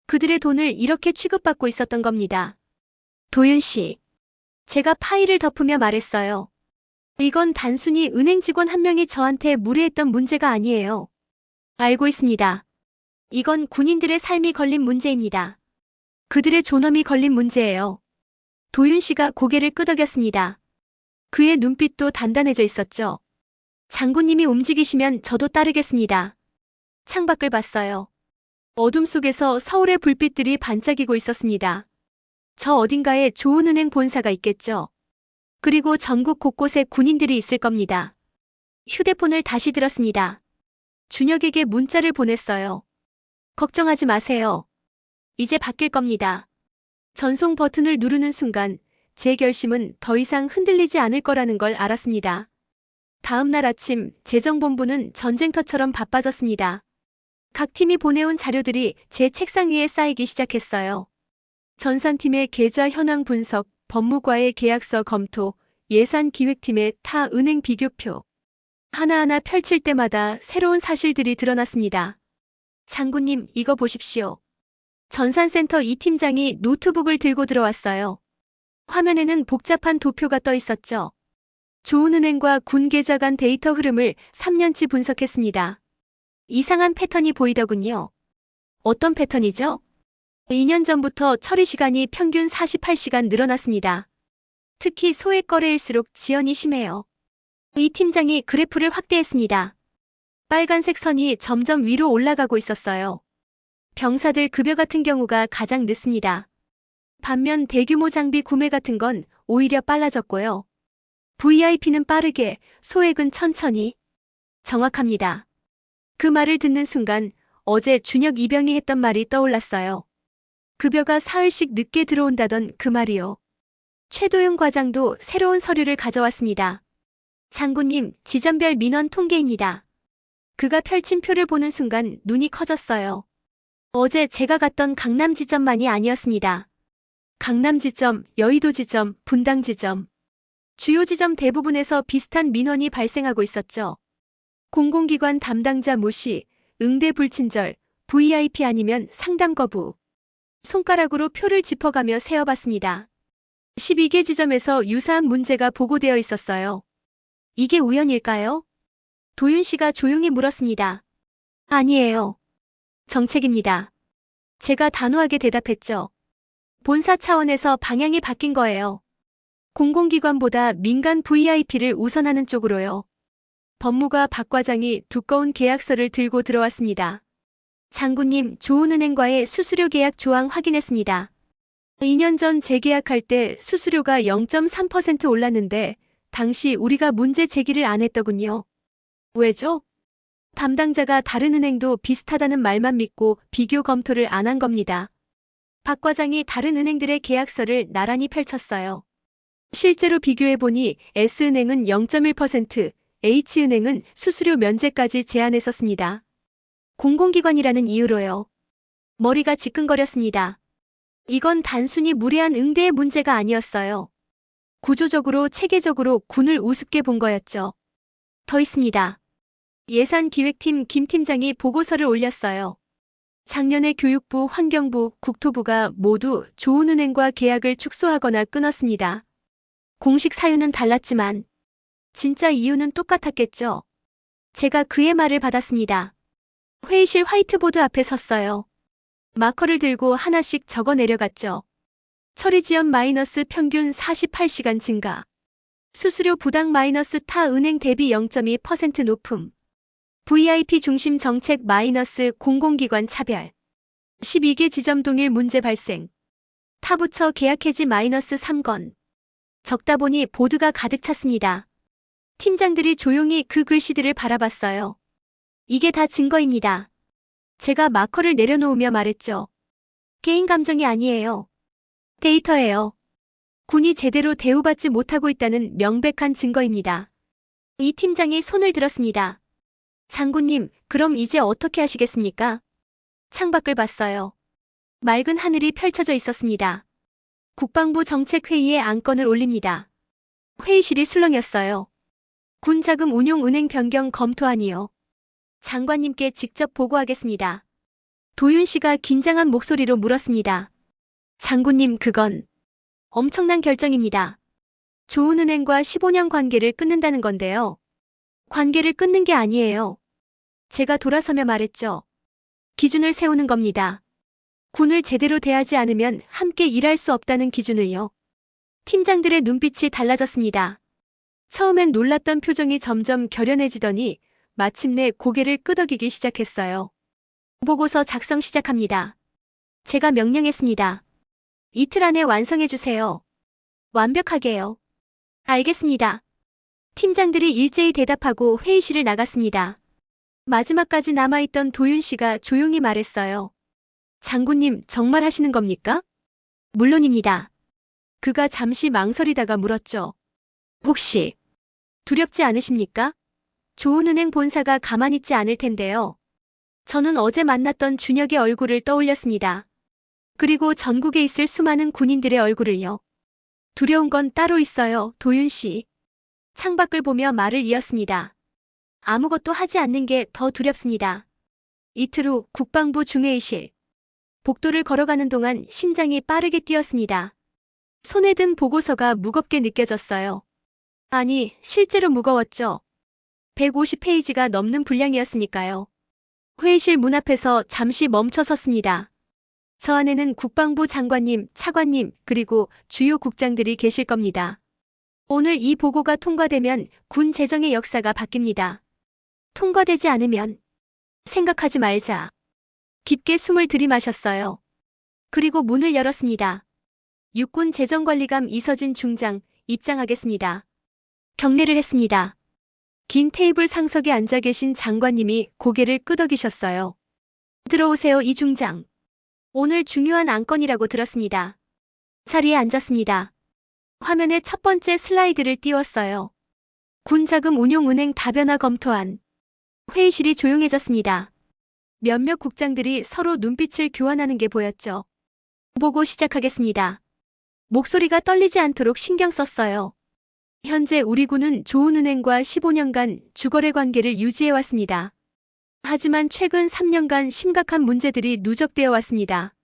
그들의 돈을 이렇게 취급받고 있었던 겁니다. 도윤 씨, 제가 파일을 덮으며 말했어요. 이건 단순히 은행 직원 한 명이 저한테 무례했던 문제가 아니에요. 알고 있습니다. 이건 군인들의 삶이 걸린 문제입니다. 그들의 존엄이 걸린 문제예요. 도윤 씨가 고개를 끄덕였습니다. 그의 눈빛도 단단해져 있었죠. 장군님이 움직이시면 저도 따르겠습니다. 창밖을 봤어요. 어둠 속에서 서울의 불빛들이 반짝이고 있었습니다. 저 어딘가에 좋은은행 본사가 있겠죠. 그리고 전국 곳곳에 군인들이 있을 겁니다. 휴대폰을 다시 들었습니다. 준혁에게 문자를 보냈어요. 걱정하지 마세요. 이제 바뀔 겁니다. 전송 버튼을 누르는 순간 제 결심은 더 이상 흔들리지 않을 거라는 걸 알았습니다. 다음 날 아침 재정본부는 전쟁터처럼 바빠졌습니다. 각 팀이 보내온 자료들이 제 책상 위에 쌓이기 시작했어요. 전산팀의 계좌 현황 분석, 법무과의 계약서 검토, 예산기획팀의 타 은행 비교표. 하나하나 펼칠 때마다 새로운 사실들이 드러났습니다. 장군님, 이거 보십시오. 전산센터 이 팀장이 노트북을 들고 들어왔어요. 화면에는 복잡한 도표가 떠 있었죠. 좋은은행과 군계좌 간 데이터 흐름을 3년치 분석했습니다. 이상한 패턴이 보이더군요. 어떤 패턴이죠? 2년 전부터 처리 시간이 평균 48시간 늘어났습니다. 특히 소액 거래일수록 지연이 심해요. 이 팀장이 그래프를 확대했습니다. 빨간색 선이 점점 위로 올라가고 있었어요. 병사들 급여 같은 경우가 가장 늦습니다. 반면 대규모 장비 구매 같은 건 오히려 빨라졌고요. VIP는 빠르게, 소액은 천천히. 정확합니다. 그 말을 듣는 순간 어제 준혁 이병이 했던 말이 떠올랐어요. 급여가 사흘씩 늦게 들어온다던 그 말이요. 최도윤 과장도 새로운 서류를 가져왔습니다. 장군님, 지점별 민원 통계입니다. 그가 펼친 표를 보는 순간 눈이 커졌어요. 어제 제가 갔던 강남 지점만이 아니었습니다. 강남 지점, 여의도 지점, 분당 지점. 주요 지점 대부분에서 비슷한 민원이 발생하고 있었죠. 공공기관 담당자 무시, 응대 불친절, VIP 아니면 상담 거부. 손가락으로 표를 짚어가며 세어봤습니다. 12개 지점에서 유사한 문제가 보고되어 있었어요. 이게 우연일까요? 도윤 씨가 조용히 물었습니다. 아니에요. 정책입니다. 제가 단호하게 대답했죠. 본사 차원에서 방향이 바뀐 거예요. 공공기관보다 민간 VIP를 우선하는 쪽으로요. 법무과 박 과장이 두꺼운 계약서를 들고 들어왔습니다. 장군님, 좋은은행과의 수수료 계약 조항 확인했습니다. 2년 전 재계약할 때 수수료가 0.3% 올랐는데 당시 우리가 문제 제기를 안 했더군요. 왜죠? 담당자가 다른 은행도 비슷하다는 말만 믿고 비교 검토를 안 한 겁니다. 박 과장이 다른 은행들의 계약서를 나란히 펼쳤어요. 실제로 비교해보니 S은행은 0.1%, H은행은 수수료 면제까지 제한했었습니다. 공공기관이라는 이유로요. 머리가 지끈거렸습니다. 이건 단순히 무례한 응대의 문제가 아니었어요. 구조적으로 체계적으로 군을 우습게 본 거였죠. 더 있습니다. 예산기획팀 김 팀장이 보고서를 올렸어요. 작년에 교육부, 환경부, 국토부가 모두 조은은행과 계약을 축소하거나 끊었습니다. 공식 사유는 달랐지만 진짜 이유는 똑같았겠죠. 제가 그의 말을 받았습니다. 회의실 화이트보드 앞에 섰어요. 마커를 들고 하나씩 적어 내려갔죠. 처리 지연 마이너스 평균 48시간 증가. 수수료 부당 마이너스 타 은행 대비 0.2% 높음. VIP 중심 정책 마이너스 공공기관 차별. 12개 지점 동일 문제 발생. 타부처 계약 해지 마이너스 3건. 적다 보니 보드가 가득 찼습니다. 팀장들이 조용히 그 글씨들을 바라봤어요. 이게 다 증거입니다. 제가 마커를 내려놓으며 말했죠. 개인 감정이 아니에요. 데이터예요. 군이 제대로 대우받지 못하고 있다는 명백한 증거입니다. 이 팀장이 손을 들었습니다. 장군님, 그럼 이제 어떻게 하시겠습니까? 창밖을 봤어요. 맑은 하늘이 펼쳐져 있었습니다. 국방부 정책회의에 안건을 올립니다. 회의실이 술렁였어요. 군 자금 운용 은행 변경 검토안이요. 장관님께 직접 보고하겠습니다. 도윤 씨가 긴장한 목소리로 물었습니다. 장군님, 그건 엄청난 결정입니다. 조은은행과 15년 관계를 끊는다는 건데요. 관계를 끊는 게 아니에요. 제가 돌아서며 말했죠. 기준을 세우는 겁니다. 군을 제대로 대하지 않으면 함께 일할 수 없다는 기준을요. 팀장들의 눈빛이 달라졌습니다. 처음엔 놀랐던 표정이 점점 결연해지더니 마침내 고개를 끄덕이기 시작했어요. 보고서 작성 시작합니다. 제가 명령했습니다. 이틀 안에 완성해주세요. 완벽하게요. 알겠습니다. 팀장들이 일제히 대답하고 회의실을 나갔습니다. 마지막까지 남아있던 도윤 씨가 조용히 말했어요. 장군님, 정말 하시는 겁니까? 물론입니다. 그가 잠시 망설이다가 물었죠. 혹시 두렵지 않으십니까? 조은은행 본사가 가만히 있지 않을 텐데요. 저는 어제 만났던 준혁의 얼굴을 떠올렸습니다. 그리고 전국에 있을 수많은 군인들의 얼굴을요. 두려운 건 따로 있어요, 도윤 씨. 창밖을 보며 말을 이었습니다. 아무것도 하지 않는 게 더 두렵습니다. 이틀 후 국방부 중회의실. 복도를 걸어가는 동안 심장이 빠르게 뛰었습니다. 손에 든 보고서가 무겁게 느껴졌어요. 아니, 실제로 무거웠죠. 150페이지가 넘는 분량이었으니까요. 회의실 문 앞에서 잠시 멈춰 섰습니다. 저 안에는 국방부 장관님, 차관님, 그리고 주요 국장들이 계실 겁니다. 오늘 이 보고가 통과되면 군 재정의 역사가 바뀝니다. 통과되지 않으면 생각하지 말자. 깊게 숨을 들이마셨어요. 그리고 문을 열었습니다. 육군 재정관리감 이서진 중장, 입장하겠습니다. 경례를 했습니다. 긴 테이블 상석에 앉아 계신 장관님이 고개를 끄덕이셨어요. 들어오세요, 이 중장. 오늘 중요한 안건이라고 들었습니다. 자리에 앉았습니다. 화면에 첫 번째 슬라이드를 띄웠어요. 군자금 운용은행 다변화 검토안. 회의실이 조용해졌습니다. 몇몇 국장들이 서로 눈빛을 교환하는 게 보였죠. 보고 시작하겠습니다. 목소리가 떨리지 않도록 신경 썼어요. 현재 우리 군은 조은은행과 15년간 주거래 관계를 유지해왔습니다. 하지만 최근 3년간 심각한 문제들이 누적되어 왔습니다.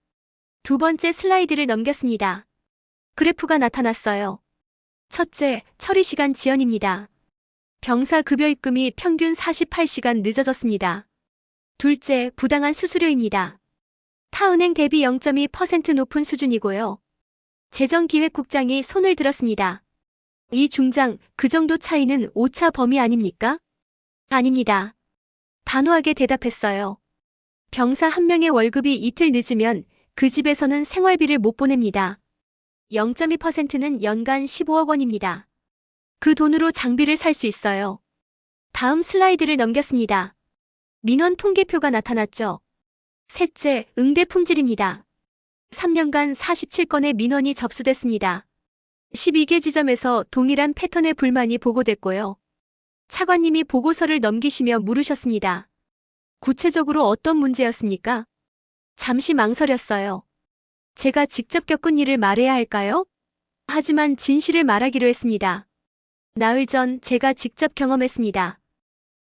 두 번째 슬라이드를 넘겼습니다. 그래프가 나타났어요. 첫째, 처리시간 지연입니다. 병사 급여 입금이 평균 48시간 늦어졌습니다. 둘째, 부당한 수수료입니다. 타은행 대비 0.2% 높은 수준이고요. 재정기획국장이 손을 들었습니다. 이 중장, 그 정도 차이는 오차 범위 아닙니까? 아닙니다. 단호하게 대답했어요. 병사 한 명의 월급이 이틀 늦으면 그 집에서는 생활비를 못 보냅니다. 0.2%는 연간 15억 원입니다. 그 돈으로 장비를 살 수 있어요. 다음 슬라이드를 넘겼습니다. 민원 통계표가 나타났죠. 셋째, 응대 품질입니다. 3년간 47건의 민원이 접수됐습니다. 12개 지점에서 동일한 패턴의 불만이 보고됐고요. 차관님이 보고서를 넘기시며 물으셨습니다. 구체적으로 어떤 문제였습니까? 잠시 망설였어요. 제가 직접 겪은 일을 말해야 할까요? 하지만 진실을 말하기로 했습니다. 나흘 전 제가 직접 경험했습니다.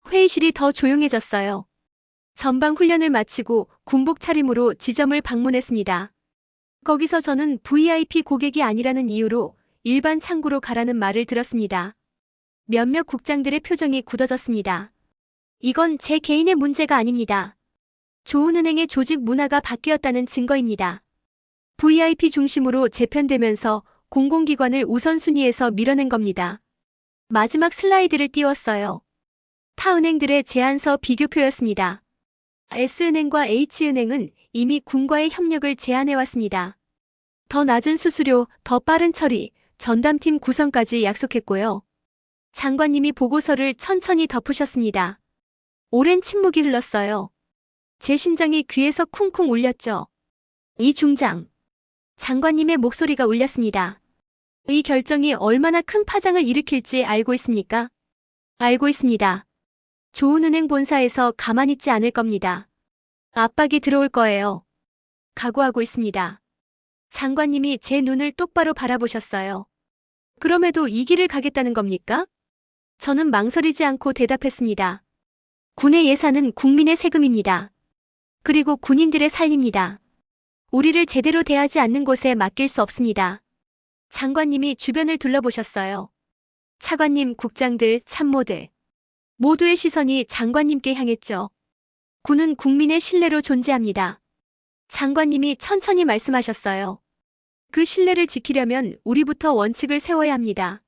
회의실이 더 조용해졌어요. 전방 훈련을 마치고 군복 차림으로 지점을 방문했습니다. 거기서 저는 VIP 고객이 아니라는 이유로 일반 창구로 가라는 말을 들었습니다. 몇몇 국장들의 표정이 굳어졌습니다. 이건 제 개인의 문제가 아닙니다. 좋은은행의 조직 문화가 바뀌었다는 증거입니다. VIP 중심으로 재편되면서 공공기관을 우선순위에서 밀어낸 겁니다. 마지막 슬라이드를 띄웠어요. 타 은행들의 제안서 비교표였습니다. S은행과 H은행은 이미 군과의 협력을 제안해왔습니다. 더 낮은 수수료, 더 빠른 처리, 전담팀 구성까지 약속했고요. 장관님이 보고서를 천천히 덮으셨습니다. 오랜 침묵이 흘렀어요. 제 심장이 귀에서 쿵쿵 울렸죠. 이 중장. 장관님의 목소리가 울렸습니다. 이 결정이 얼마나 큰 파장을 일으킬지 알고 있습니까? 알고 있습니다. 좋은은행 본사에서 가만히 있지 않을 겁니다. 압박이 들어올 거예요. 각오하고 있습니다. 장관님이 제 눈을 똑바로 바라보셨어요. 그럼에도 이 길을 가겠다는 겁니까? 저는 망설이지 않고 대답했습니다. 군의 예산은 국민의 세금입니다. 그리고 군인들의 삶입니다. 우리를 제대로 대하지 않는 곳에 맡길 수 없습니다. 장관님이 주변을 둘러보셨어요. 차관님, 국장들, 참모들. 모두의 시선이 장관님께 향했죠. 군은 국민의 신뢰로 존재합니다. 장관님이 천천히 말씀하셨어요. 그 신뢰를 지키려면 우리부터 원칙을 세워야 합니다.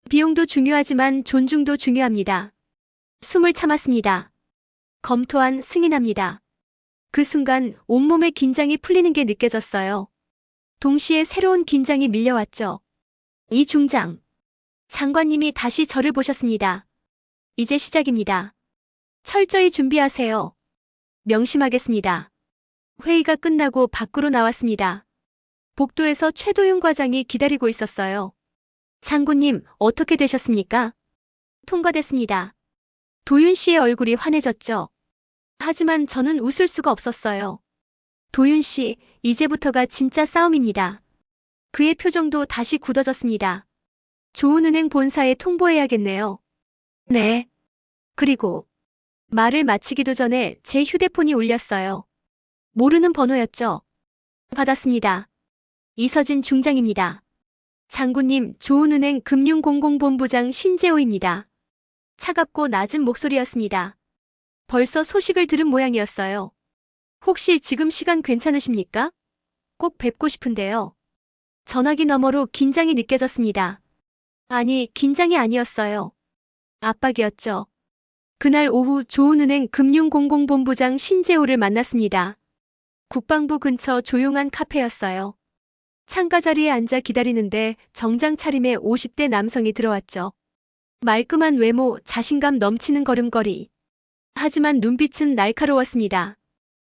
비용도 중요하지만 존중도 중요합니다. 숨을 참았습니다. 검토한 승인합니다. 그 순간 온몸의 긴장이 풀리는 게 느껴졌어요. 동시에 새로운 긴장이 밀려왔죠. 이 중장. 장관님이 다시 저를 보셨습니다. 이제 시작입니다. 철저히 준비하세요. 명심하겠습니다. 회의가 끝나고 밖으로 나왔습니다. 복도에서 최도윤 과장이 기다리고 있었어요. 장군님, 어떻게 되셨습니까? 통과됐습니다. 도윤 씨의 얼굴이 환해졌죠. 하지만 저는 웃을 수가 없었어요. 도윤 씨, 이제부터가 진짜 싸움입니다. 그의 표정도 다시 굳어졌습니다. 좋은은행 본사에 통보해야겠네요. 네. 그리고 말을 마치기도 전에 제 휴대폰이 울렸어요. 모르는 번호였죠. 받았습니다. 이서진 중장입니다. 장군님, 좋은은행 금융공공본부장 신재호입니다. 차갑고 낮은 목소리였습니다. 벌써 소식을 들은 모양이었어요. 혹시 지금 시간 괜찮으십니까? 꼭 뵙고 싶은데요. 전화기 너머로 긴장이 느껴졌습니다. 아니, 긴장이 아니었어요. 압박이었죠. 그날 오후 좋은은행 금융공공본부장 신재호를 만났습니다. 국방부 근처 조용한 카페였어요. 창가 자리에 앉아 기다리는데 정장 차림의 50대 남성이 들어왔죠. 말끔한 외모, 자신감 넘치는 걸음걸이. 하지만 눈빛은 날카로웠습니다.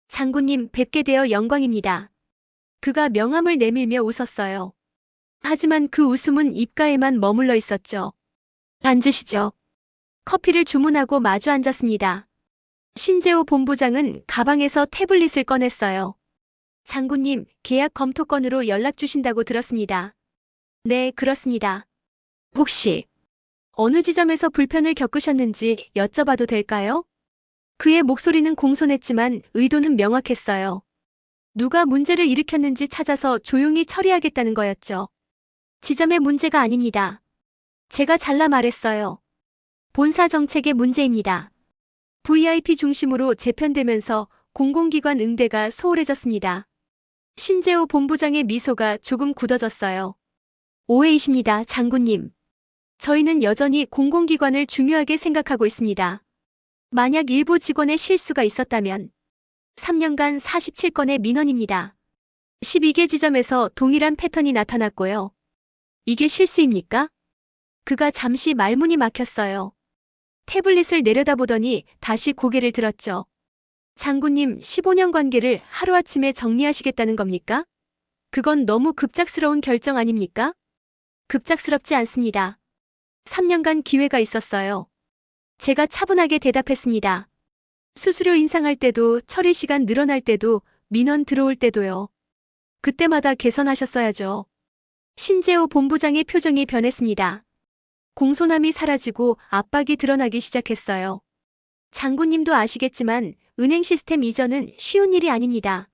장군님, 뵙게 되어 영광입니다. 그가 명함을 내밀며 웃었어요. 하지만 그 웃음은 입가에만 머물러 있었죠. 앉으시죠. 커피를 주문하고 마주 앉았습니다. 신재호 본부장은 가방에서 태블릿을 꺼냈어요. 장군님, 계약 검토 건으로 연락 주신다고 들었습니다. 네, 그렇습니다. 혹시 어느 지점에서 불편을 겪으셨는지 여쭤봐도 될까요? 그의 목소리는 공손했지만 의도는 명확했어요. 누가 문제를 일으켰는지 찾아서 조용히 처리하겠다는 거였죠. 지점의 문제가 아닙니다. 제가 잘라 말했어요. 본사 정책의 문제입니다. VIP 중심으로 재편되면서 공공기관 응대가 소홀해졌습니다. 신재호 본부장의 미소가 조금 굳어졌어요. 오해이십니다, 장군님. 저희는 여전히 공공기관을 중요하게 생각하고 있습니다. 만약 일부 직원의 실수가 있었다면 3년간 47건의 민원입니다. 12개 지점에서 동일한 패턴이 나타났고요. 이게 실수입니까? 그가 잠시 말문이 막혔어요. 태블릿을 내려다보더니 다시 고개를 들었죠. 장군님, 15년 관계를 하루아침에 정리하시겠다는 겁니까? 그건 너무 급작스러운 결정 아닙니까? 급작스럽지 않습니다. 3년간 기회가 있었어요. 제가 차분하게 대답했습니다. 수수료 인상할 때도, 처리 시간 늘어날 때도, 민원 들어올 때도요. 그때마다 개선하셨어야죠. 신재호 본부장의 표정이 변했습니다. 공손함이 사라지고 압박이 드러나기 시작했어요. 장군님도 아시겠지만 은행 시스템 이전은 쉬운 일이 아닙니다.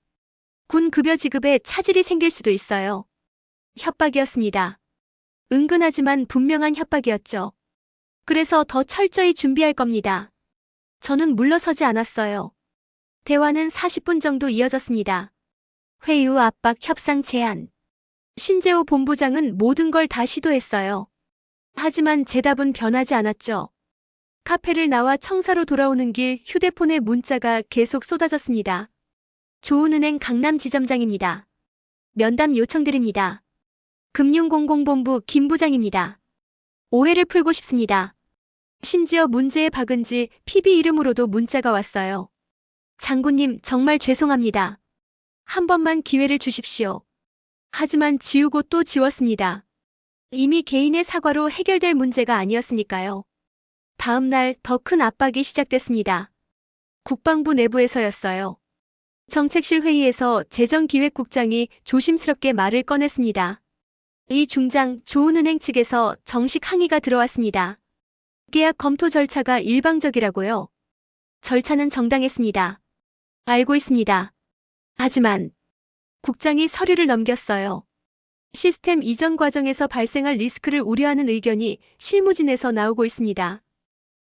군 급여 지급에 차질이 생길 수도 있어요. 협박이었습니다. 은근하지만 분명한 협박이었죠. 그래서 더 철저히 준비할 겁니다. 저는 물러서지 않았어요. 대화는 40분 정도 이어졌습니다. 회의 후 압박, 협상 제안. 신재호 본부장은 모든 걸 다 시도했어요. 하지만 제 답은 변하지 않았죠. 카페를 나와 청사로 돌아오는 길 휴대폰에 문자가 계속 쏟아졌습니다. 조은은행 강남지점장입니다. 면담 요청드립니다. 금융공공본부 김 부장입니다. 오해를 풀고 싶습니다. 심지어 문제의 박은지 PB 이름으로도 문자가 왔어요. 장군님, 정말 죄송합니다. 한 번만 기회를 주십시오. 하지만 지우고 또 지웠습니다. 이미 개인의 사과로 해결될 문제가 아니었으니까요. 다음 날 더 큰 압박이 시작됐습니다. 국방부 내부에서였어요. 정책실 회의에서 재정기획국장이 조심스럽게 말을 꺼냈습니다. 이 중장 조은은행 측에서 정식 항의가 들어왔습니다. 계약 검토 절차가 일방적이라고요. 절차는 정당했습니다. 알고 있습니다. 하지만 국장이 서류를 넘겼어요. 시스템 이전 과정에서 발생할 리스크를 우려하는 의견이 실무진에서 나오고 있습니다.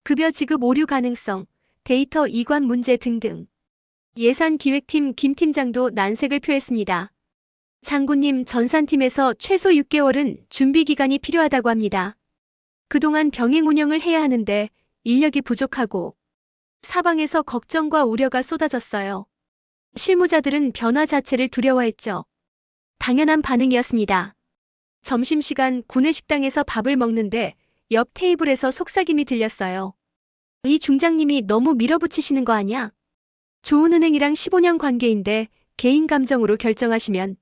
급여 지급 오류 가능성, 데이터 이관 문제 등등. 예산기획팀 김 팀장도 난색을 표했습니다. 장군님, 전산팀에서 최소 6개월은 준비 기간이 필요하다고 합니다. 그동안 병행 운영을 해야 하는데 인력이 부족하고 사방에서 걱정과 우려가 쏟아졌어요. 실무자들은 변화 자체를 두려워했죠. 당연한 반응이었습니다. 점심시간 구내식당에서 밥을 먹는데 옆 테이블에서 속삭임이 들렸어요. 이 중장님이 너무 밀어붙이시는 거 아냐? 조은은행이랑 15년 관계인데 개인 감정으로 결정하시면.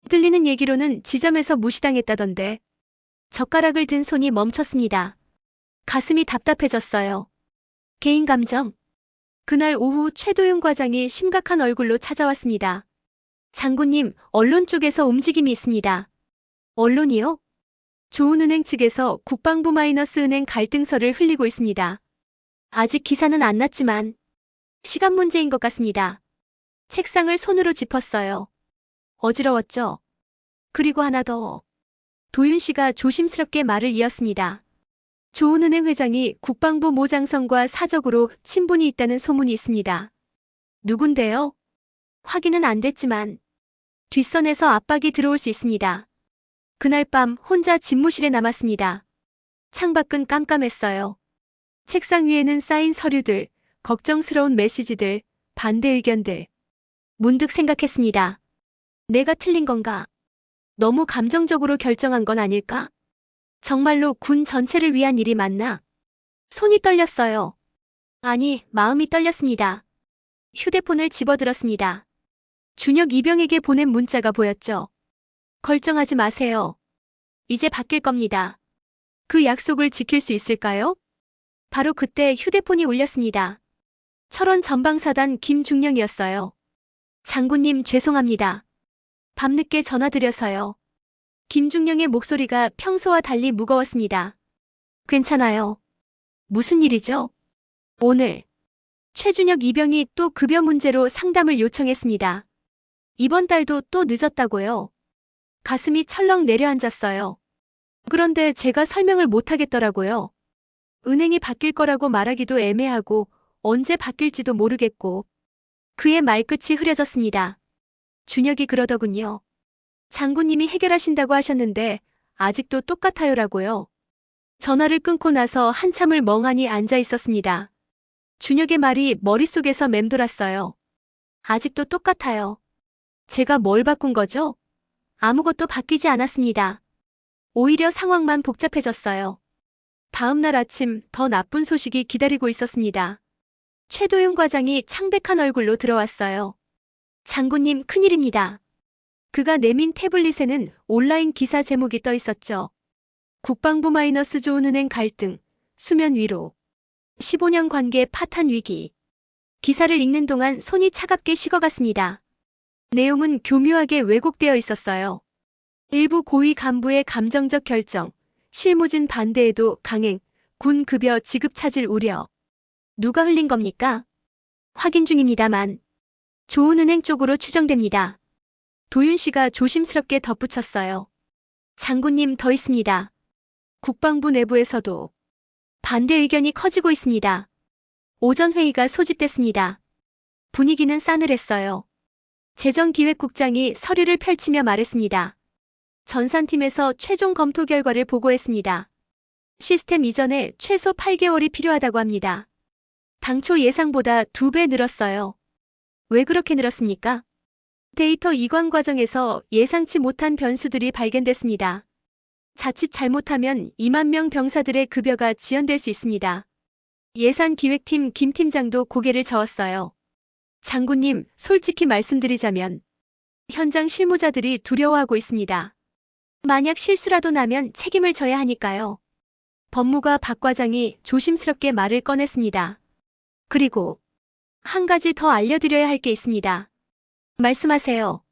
들리는 얘기로는 지점에서 무시당했다던데. 젓가락을 든 손이 멈췄습니다. 가슴이 답답해졌어요. 개인 감정. 그날 오후 최도윤 과장이 심각한 얼굴로 찾아왔습니다. 장군님, 언론 쪽에서 움직임이 있습니다. 언론이요? 조은은행 측에서 국방부 마이너스 은행 갈등서를 흘리고 있습니다. 아직 기사는 안 났지만 시간 문제인 것 같습니다. 책상을 손으로 짚었어요. 어지러웠죠? 그리고 하나 더. 도윤 씨가 조심스럽게 말을 이었습니다. 조은은행 회장이 국방부 모장성과 사적으로 친분이 있다는 소문이 있습니다. 누군데요? 확인은 안 됐지만 뒷선에서 압박이 들어올 수 있습니다. 그날 밤 혼자 집무실에 남았습니다. 창밖은 깜깜했어요. 책상 위에는 쌓인 서류들, 걱정스러운 메시지들, 반대 의견들. 문득 생각했습니다. 내가 틀린 건가? 너무 감정적으로 결정한 건 아닐까? 정말로 군 전체를 위한 일이 맞나? 손이 떨렸어요. 아니, 마음이 떨렸습니다. 휴대폰을 집어들었습니다. 준혁 이병에게 보낸 문자가 보였죠. 걱정하지 마세요. 이제 바뀔 겁니다. 그 약속을 지킬 수 있을까요? 바로 그때 휴대폰이 울렸습니다. 철원 전방사단 김중령이었어요. 장군님, 죄송합니다. 밤늦게 전화드려서요. 김중령의 목소리가 평소와 달리 무거웠습니다. 괜찮아요. 무슨 일이죠? 오늘 최준혁 이병이 또 급여 문제로 상담을 요청했습니다. 이번 달도 또 늦었다고요. 가슴이 철렁 내려앉았어요. 그런데 제가 설명을 못하겠더라고요. 은행이 바뀔 거라고 말하기도 애매하고 언제 바뀔지도 모르겠고. 그의 말끝이 흐려졌습니다. 준혁이 그러더군요. 장군님이 해결하신다고 하셨는데 아직도 똑같아요라고요. 전화를 끊고 나서 한참을 멍하니 앉아 있었습니다. 준혁의 말이 머릿속에서 맴돌았어요. 아직도 똑같아요. 제가 뭘 바꾼 거죠? 아무것도 바뀌지 않았습니다. 오히려 상황만 복잡해졌어요. 다음 날 아침 더 나쁜 소식이 기다리고 있었습니다. 최도윤 과장이 창백한 얼굴로 들어왔어요. 장군님, 큰일입니다. 그가 내민 태블릿에는 온라인 기사 제목이 떠 있었죠. 국방부 마이너스 조은은행 갈등, 수면 위로. 15년 관계 파탄 위기. 기사를 읽는 동안 손이 차갑게 식어갔습니다. 내용은 교묘하게 왜곡되어 있었어요. 일부 고위 간부의 감정적 결정, 실무진 반대에도 강행, 군 급여 지급 차질 우려. 누가 흘린 겁니까? 확인 중입니다만. 좋은은행 쪽으로 추정됩니다. 도윤 씨가 조심스럽게 덧붙였어요. 장군님, 더 있습니다. 국방부 내부에서도 반대 의견이 커지고 있습니다. 오전 회의가 소집됐습니다. 분위기는 싸늘했어요. 재정기획국장이 서류를 펼치며 말했습니다. 전산팀에서 최종 검토 결과를 보고했습니다. 시스템 이전에 최소 8개월이 필요하다고 합니다. 당초 예상보다 2배 늘었어요. 왜 그렇게 늘었습니까? 데이터 이관 과정에서 예상치 못한 변수들이 발견됐습니다. 자칫 잘못하면 2만 명 병사들의 급여가 지연될 수 있습니다. 예산기획팀 김 팀장도 고개를 저었어요. 장군님, 솔직히 말씀드리자면 현장 실무자들이 두려워하고 있습니다. 만약 실수라도 나면 책임을 져야 하니까요. 법무과 박 과장이 조심스럽게 말을 꺼냈습니다. 그리고 한 가지 더 알려드려야 할 게 있습니다. 말씀하세요.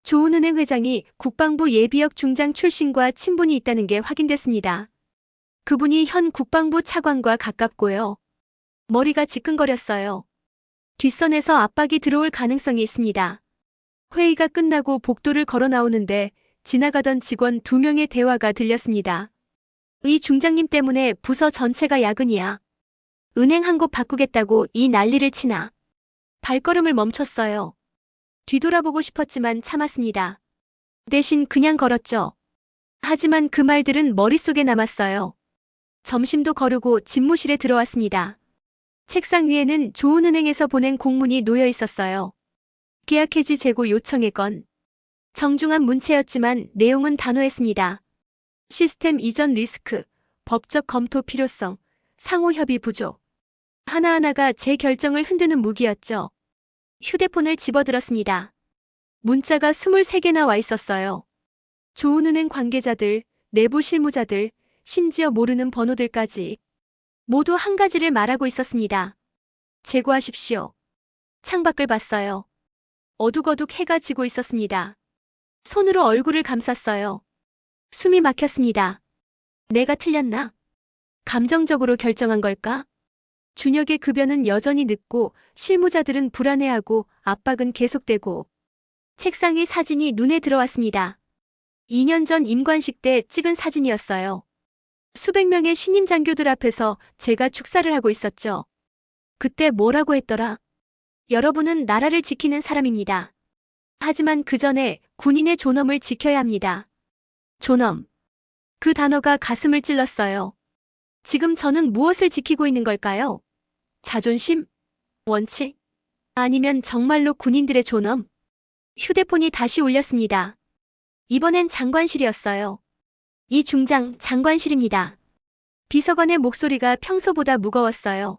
조은은행 회장이 국방부 예비역 중장 출신과 친분이 있다는 게 확인됐습니다. 그분이 현 국방부 차관과 가깝고요. 머리가 지끈거렸어요. 뒷선에서 압박이 들어올 가능성이 있습니다. 회의가 끝나고 복도를 걸어 나오는데 지나가던 직원 2명의 대화가 들렸습니다. 이 중장님 때문에 부서 전체가 야근이야. 은행 한 곳 바꾸겠다고 이 난리를 치나. 발걸음을 멈췄어요. 뒤돌아보고 싶었지만 참았습니다. 대신 그냥 걸었죠. 하지만 그 말들은 머릿속에 남았어요. 점심도 거르고 집무실에 들어왔습니다. 책상 위에는 조은은행에서 보낸 공문이 놓여 있었어요. 계약 해지 재고 요청의 건. 정중한 문체였지만 내용은 단호했습니다. 시스템 이전 리스크, 법적 검토 필요성, 상호 협의 부족. 하나하나가 제 결정을 흔드는 무기였죠. 휴대폰을 집어들었습니다. 문자가 23개나 와 있었어요. 조은은행 관계자들, 내부 실무자들, 심지어 모르는 번호들까지. 모두 한 가지를 말하고 있었습니다. 제고하십시오. 창밖을 봤어요. 어둑어둑 해가 지고 있었습니다. 손으로 얼굴을 감쌌어요. 숨이 막혔습니다. 내가 틀렸나? 감정적으로 결정한 걸까? 준혁의 급여는 여전히 늦고 실무자들은 불안해하고 압박은 계속되고 책상 위 사진이 눈에 들어왔습니다. 2년 전 임관식 때 찍은 사진이었어요. 수백 명의 신임 장교들 앞에서 제가 축사를 하고 있었죠. 그때 뭐라고 했더라? 여러분은 나라를 지키는 사람입니다. 하지만 그 전에 군인의 존엄을 지켜야 합니다. 존엄. 그 단어가 가슴을 찔렀어요. 지금 저는 무엇을 지키고 있는 걸까요? 자존심? 원칙? 아니면 정말로 군인들의 존엄? 휴대폰이 다시 울렸습니다. 이번엔 장관실이었어요. 이 중장 장관실입니다. 비서관의 목소리가 평소보다 무거웠어요.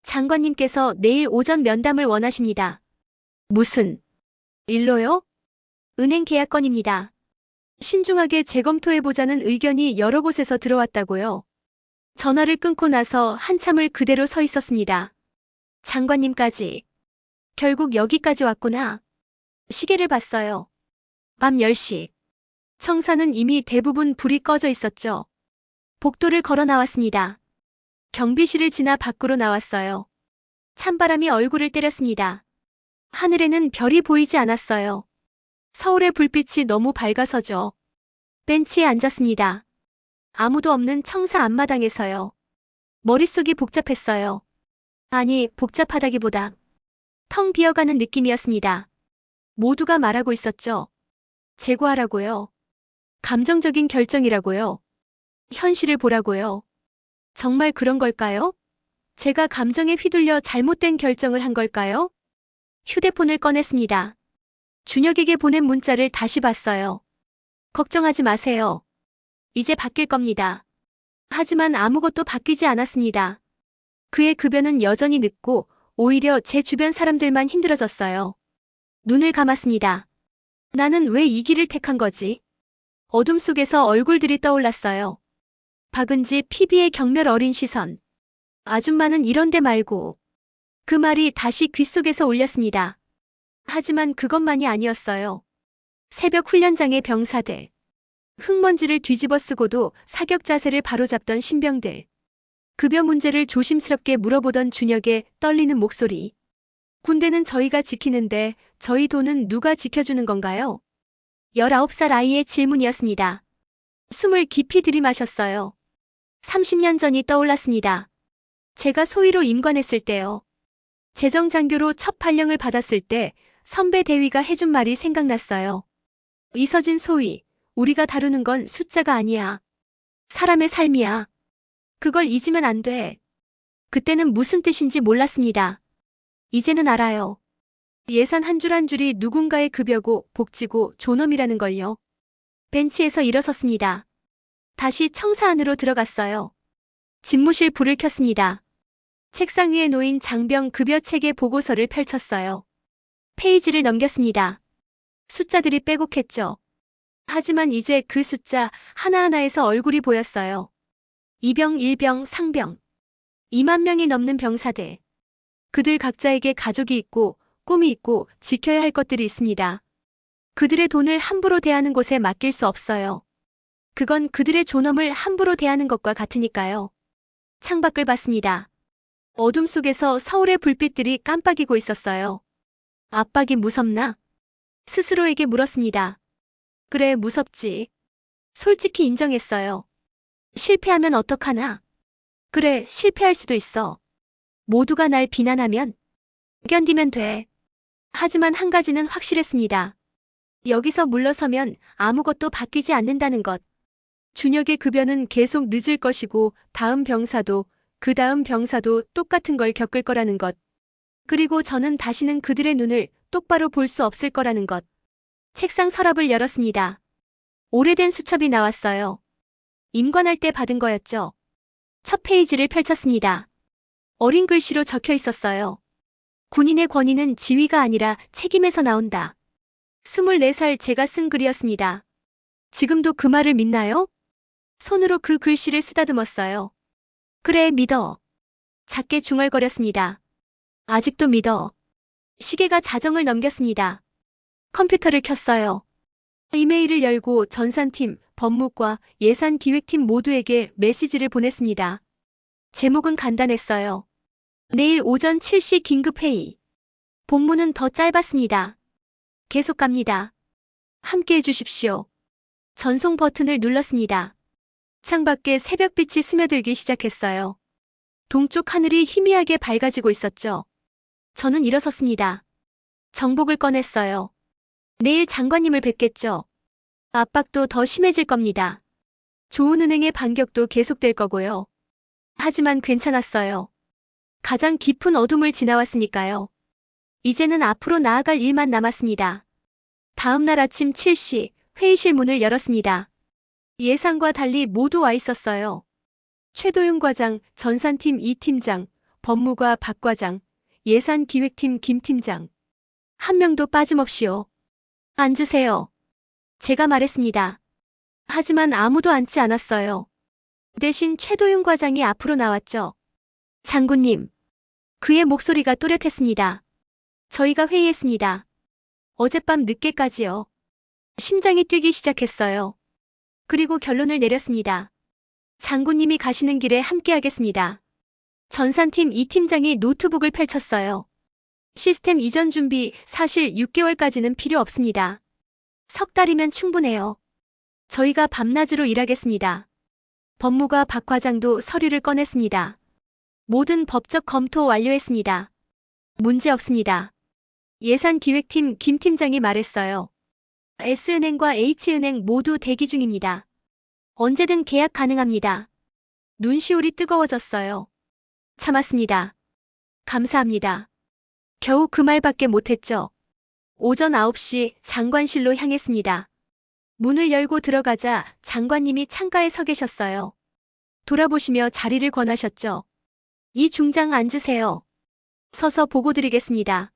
장관님께서 내일 오전 면담을 원하십니다. 무슨 일로요? 은행 계약 건입니다. 신중하게 재검토해보자는 의견이 여러 곳에서 들어왔다고요. 전화를 끊고 나서 한참을 그대로 서 있었습니다. 장관님까지. 결국 여기까지 왔구나. 시계를 봤어요. 밤 10시. 청사는 이미 대부분 불이 꺼져 있었죠. 복도를 걸어 나왔습니다. 경비실을 지나 밖으로 나왔어요. 찬바람이 얼굴을 때렸습니다. 하늘에는 별이 보이지 않았어요. 서울의 불빛이 너무 밝아서죠. 벤치에 앉았습니다. 아무도 없는 청사 앞마당에서요. 머릿속이 복잡했어요. 아니, 복잡하다기보다 텅 비어가는 느낌이었습니다. 모두가 말하고 있었죠. 제고하라고요. 감정적인 결정이라고요. 현실을 보라고요. 정말 그런 걸까요? 제가 감정에 휘둘려 잘못된 결정을 한 걸까요? 휴대폰을 꺼냈습니다. 준혁에게 보낸 문자를 다시 봤어요. 걱정하지 마세요. 이제 바뀔 겁니다. 하지만 아무것도 바뀌지 않았습니다. 그의 급여는 여전히 늦고 오히려 제 주변 사람들만 힘들어졌어요. 눈을 감았습니다. 나는 왜 이 길을 택한 거지? 어둠 속에서 얼굴들이 떠올랐어요. 박은지 PB의 경멸 어린 시선. 아줌마는 이런 데 말고. 그 말이 다시 귓속에서 울렸습니다. 하지만 그것만이 아니었어요. 새벽 훈련장의 병사들, 흙먼지를 뒤집어 쓰고도 사격 자세를 바로잡던 신병들, 급여 문제를 조심스럽게 물어보던 준혁의 떨리는 목소리. 군대는 저희가 지키는데 저희 돈은 누가 지켜주는 건가요? 19살 아이의 질문이었습니다. 숨을 깊이 들이마셨어요. 30년 전이 떠올랐습니다. 제가 소위로 임관했을 때요. 재정장교로 첫 발령을 받았을 때 선배 대위가 해준 말이 생각났어요. 이서진 소위, 우리가 다루는 건 숫자가 아니야. 사람의 삶이야. 그걸 잊으면 안 돼. 그때는 무슨 뜻인지 몰랐습니다. 이제는 알아요. 예산 한 줄 한 줄이 누군가의 급여고 복지고 존엄이라는 걸요. 벤치에서 일어섰습니다. 다시 청사 안으로 들어갔어요. 집무실 불을 켰습니다. 책상 위에 놓인 장병 급여 체계 보고서를 펼쳤어요. 페이지를 넘겼습니다. 숫자들이 빼곡했죠. 하지만 이제 그 숫자 하나하나에서 얼굴이 보였어요. 이병, 일병, 상병. 2만 명이 넘는 병사들. 그들 각자에게 가족이 있고 꿈이 있고 지켜야 할 것들이 있습니다. 그들의 돈을 함부로 대하는 곳에 맡길 수 없어요. 그건 그들의 존엄을 함부로 대하는 것과 같으니까요. 창밖을 봤습니다. 어둠 속에서 서울의 불빛들이 깜빡이고 있었어요. 압박이 무섭나? 스스로에게 물었습니다. 그래, 무섭지. 솔직히 인정했어요. 실패하면 어떡하나? 그래, 실패할 수도 있어. 모두가 날 비난하면 견디면 돼. 하지만 한 가지는 확실했습니다. 여기서 물러서면 아무것도 바뀌지 않는다는 것. 준혁의 급여는 계속 늦을 것이고 다음 병사도 그 다음 병사도 똑같은 걸 겪을 거라는 것. 그리고 저는 다시는 그들의 눈을 똑바로 볼 수 없을 거라는 것. 책상 서랍을 열었습니다. 오래된 수첩이 나왔어요. 임관할 때 받은 거였죠. 첫 페이지를 펼쳤습니다. 어린 글씨로 적혀 있었어요. 군인의 권위는 지위가 아니라 책임에서 나온다. 24살 제가 쓴 글이었습니다. 지금도 그 말을 믿나요? 손으로 그 글씨를 쓰다듬었어요. 그래, 믿어. 작게 중얼거렸습니다. 아직도 믿어. 시계가 자정을 넘겼습니다. 컴퓨터를 켰어요. 이메일을 열고 전산팀, 법무과, 예산기획팀 모두에게 메시지를 보냈습니다. 제목은 간단했어요. 내일 오전 7시 긴급회의. 본문은 더 짧았습니다. 계속 갑니다. 함께 해주십시오. 전송 버튼을 눌렀습니다. 창밖에 새벽빛이 스며들기 시작했어요. 동쪽 하늘이 희미하게 밝아지고 있었죠. 저는 일어섰습니다. 정복을 꺼냈어요. 내일 장관님을 뵙겠죠. 압박도 더 심해질 겁니다. 좋은은행의 반격도 계속될 거고요. 하지만 괜찮았어요. 가장 깊은 어둠을 지나왔으니까요. 이제는 앞으로 나아갈 일만 남았습니다. 다음 날 아침 7시 회의실 문을 열었습니다. 예상과 달리 모두 와 있었어요. 최도윤 과장, 전산팀 이 팀장, 법무과 박 과장, 예산기획팀 김 팀장. 한 명도 빠짐없이요. 앉으세요. 제가 말했습니다. 하지만 아무도 앉지 않았어요. 대신 최도윤 과장이 앞으로 나왔죠. 장군님. 그의 목소리가 또렷했습니다. 저희가 회의했습니다. 어젯밤 늦게까지요. 심장이 뛰기 시작했어요. 그리고 결론을 내렸습니다. 장군님이 가시는 길에 함께하겠습니다. 전산팀 이 팀장이 노트북을 펼쳤어요. 시스템 이전 준비 사실 6개월까지는 필요 없습니다. 석 달이면 충분해요. 저희가 밤낮으로 일하겠습니다. 법무과 박 과장도 서류를 꺼냈습니다. 모든 법적 검토 완료했습니다. 문제 없습니다. 예산기획팀 김 팀장이 말했어요. S은행과 H은행 모두 대기 중입니다. 언제든 계약 가능합니다. 눈시울이 뜨거워졌어요. 참았습니다. 감사합니다. 겨우 그 말밖에 못했죠. 오전 9시 장관실로 향했습니다. 문을 열고 들어가자 장관님이 창가에 서 계셨어요. 돌아보시며 자리를 권하셨죠. 이 중장 앉으세요. 서서 보고드리겠습니다.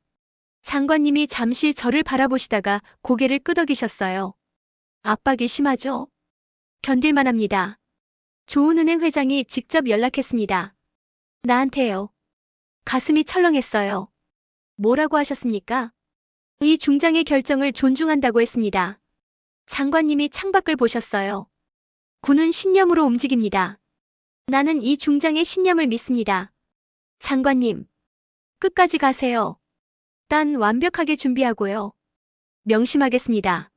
장관님이 잠시 저를 바라보시다가 고개를 끄덕이셨어요. 압박이 심하죠? 견딜만합니다. 좋은은행 회장이 직접 연락했습니다. 나한테요. 가슴이 철렁했어요. 뭐라고 하셨습니까? 이 중장의 결정을 존중한다고 했습니다. 장관님이 창밖을 보셨어요. 군은 신념으로 움직입니다. 나는 이 중장의 신념을 믿습니다. 장관님, 끝까지 가세요. 난 완벽하게 준비하고요. 명심하겠습니다.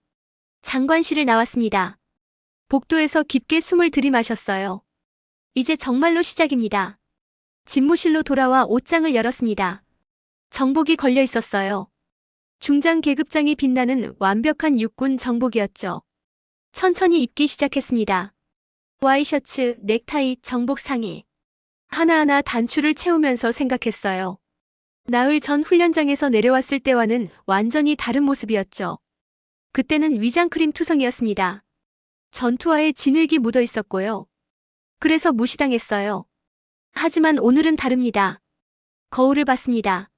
장관실을 나왔습니다. 복도에서 깊게 숨을 들이마셨어요. 이제 정말로 시작입니다. 집무실로 돌아와 옷장을 열었습니다. 정복이 걸려 있었어요. 중장 계급장이 빛나는 완벽한 육군 정복이었죠. 천천히 입기 시작했습니다. 와이셔츠, 넥타이, 정복 상의. 하나하나 단추를 채우면서 생각했어요. 나흘 전 훈련장에서 내려왔을 때와는 완전히 다른 모습이었죠. 그때는 위장크림 투성이었습니다. 전투화에 진흙이 묻어 있었고요. 그래서 무시당했어요. 하지만 오늘은 다릅니다. 거울을 봤습니다.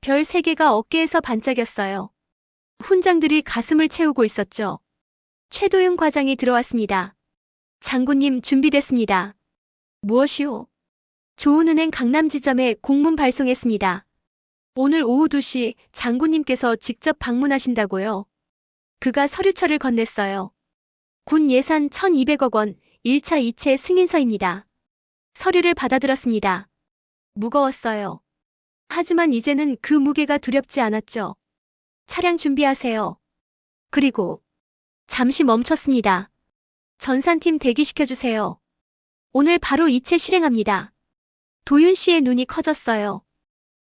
별 3개가 어깨에서 반짝였어요. 훈장들이 가슴을 채우고 있었죠. 최도윤 과장이 들어왔습니다. 장군님 준비됐습니다. 무엇이요? 좋은은행 강남지점에 공문 발송했습니다. 오늘 오후 2시 장군님께서 직접 방문하신다고요. 그가 서류처를 건넸어요. 군 예산 1,200억 원 1차 2채 승인서입니다. 서류를 받아들었습니다. 무거웠어요. 하지만 이제는 그 무게가 두렵지 않았죠. 차량 준비하세요. 그리고 잠시 멈췄습니다. 전산팀 대기시켜주세요. 오늘 바로 2채 실행합니다. 도윤 씨의 눈이 커졌어요.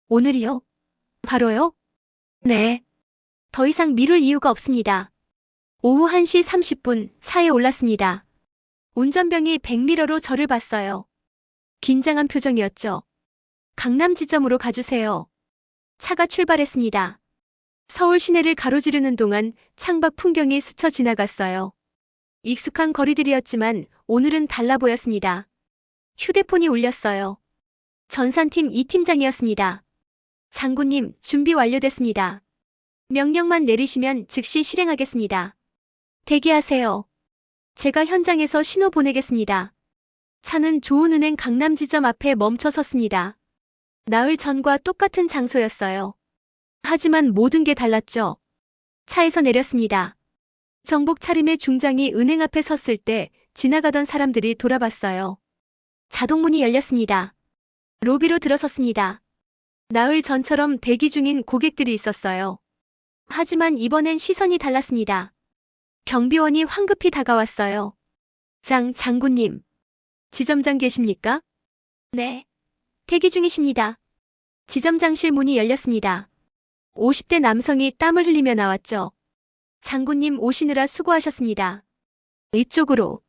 오늘이요? 바로요? 네. 더 이상 미룰 이유가 없습니다. 오후 1시 30분 차에 올랐습니다. 운전병이 백미러로 저를 봤어요. 긴장한 표정이었죠. 강남 지점으로 가주세요. 차가 출발했습니다. 서울 시내를 가로지르는 동안 창밖 풍경이 스쳐 지나갔어요. 익숙한 거리들이었지만 오늘은 달라 보였습니다. 휴대폰이 울렸어요. 전산팀 이 팀장이었습니다. 장군님, 준비 완료됐습니다. 명령만 내리시면 즉시 실행하겠습니다. 대기하세요. 제가 현장에서 신호 보내겠습니다. 차는 좋은은행 강남지점 앞에 멈춰 섰습니다. 나흘 전과 똑같은 장소였어요. 하지만 모든 게 달랐죠. 차에서 내렸습니다. 정복 차림의 중장이 은행 앞에 섰을 때 지나가던 사람들이 돌아봤어요. 자동문이 열렸습니다. 로비로 들어섰습니다. 나흘 전처럼 대기 중인 고객들이 있었어요. 하지만 이번엔 시선이 달랐습니다. 경비원이 황급히 다가왔어요. 장군님. 지점장 계십니까? 네. 대기 중이십니다. 지점장실 문이 열렸습니다. 50대 남성이 땀을 흘리며 나왔죠. 장군님 오시느라 수고하셨습니다. 이쪽으로.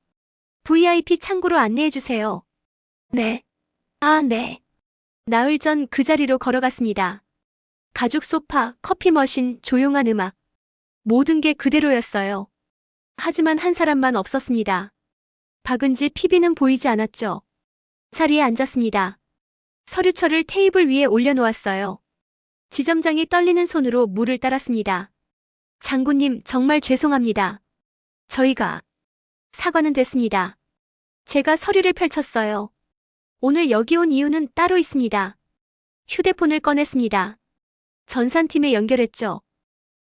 VIP 창구로 안내해주세요. 네. 아, 네. 나흘 전 그 자리로 걸어갔습니다. 가죽 소파, 커피 머신, 조용한 음악. 모든 게 그대로였어요. 하지만 한 사람만 없었습니다. 박은지 PB는 보이지 않았죠. 자리에 앉았습니다. 서류철을 테이블 위에 올려놓았어요. 지점장이 떨리는 손으로 물을 따랐습니다. 장군님, 정말 죄송합니다. 저희가 사과는 됐습니다. 제가 서류를 펼쳤어요. 오늘 여기 온 이유는 따로 있습니다. 휴대폰을 꺼냈습니다. 전산팀에 연결했죠.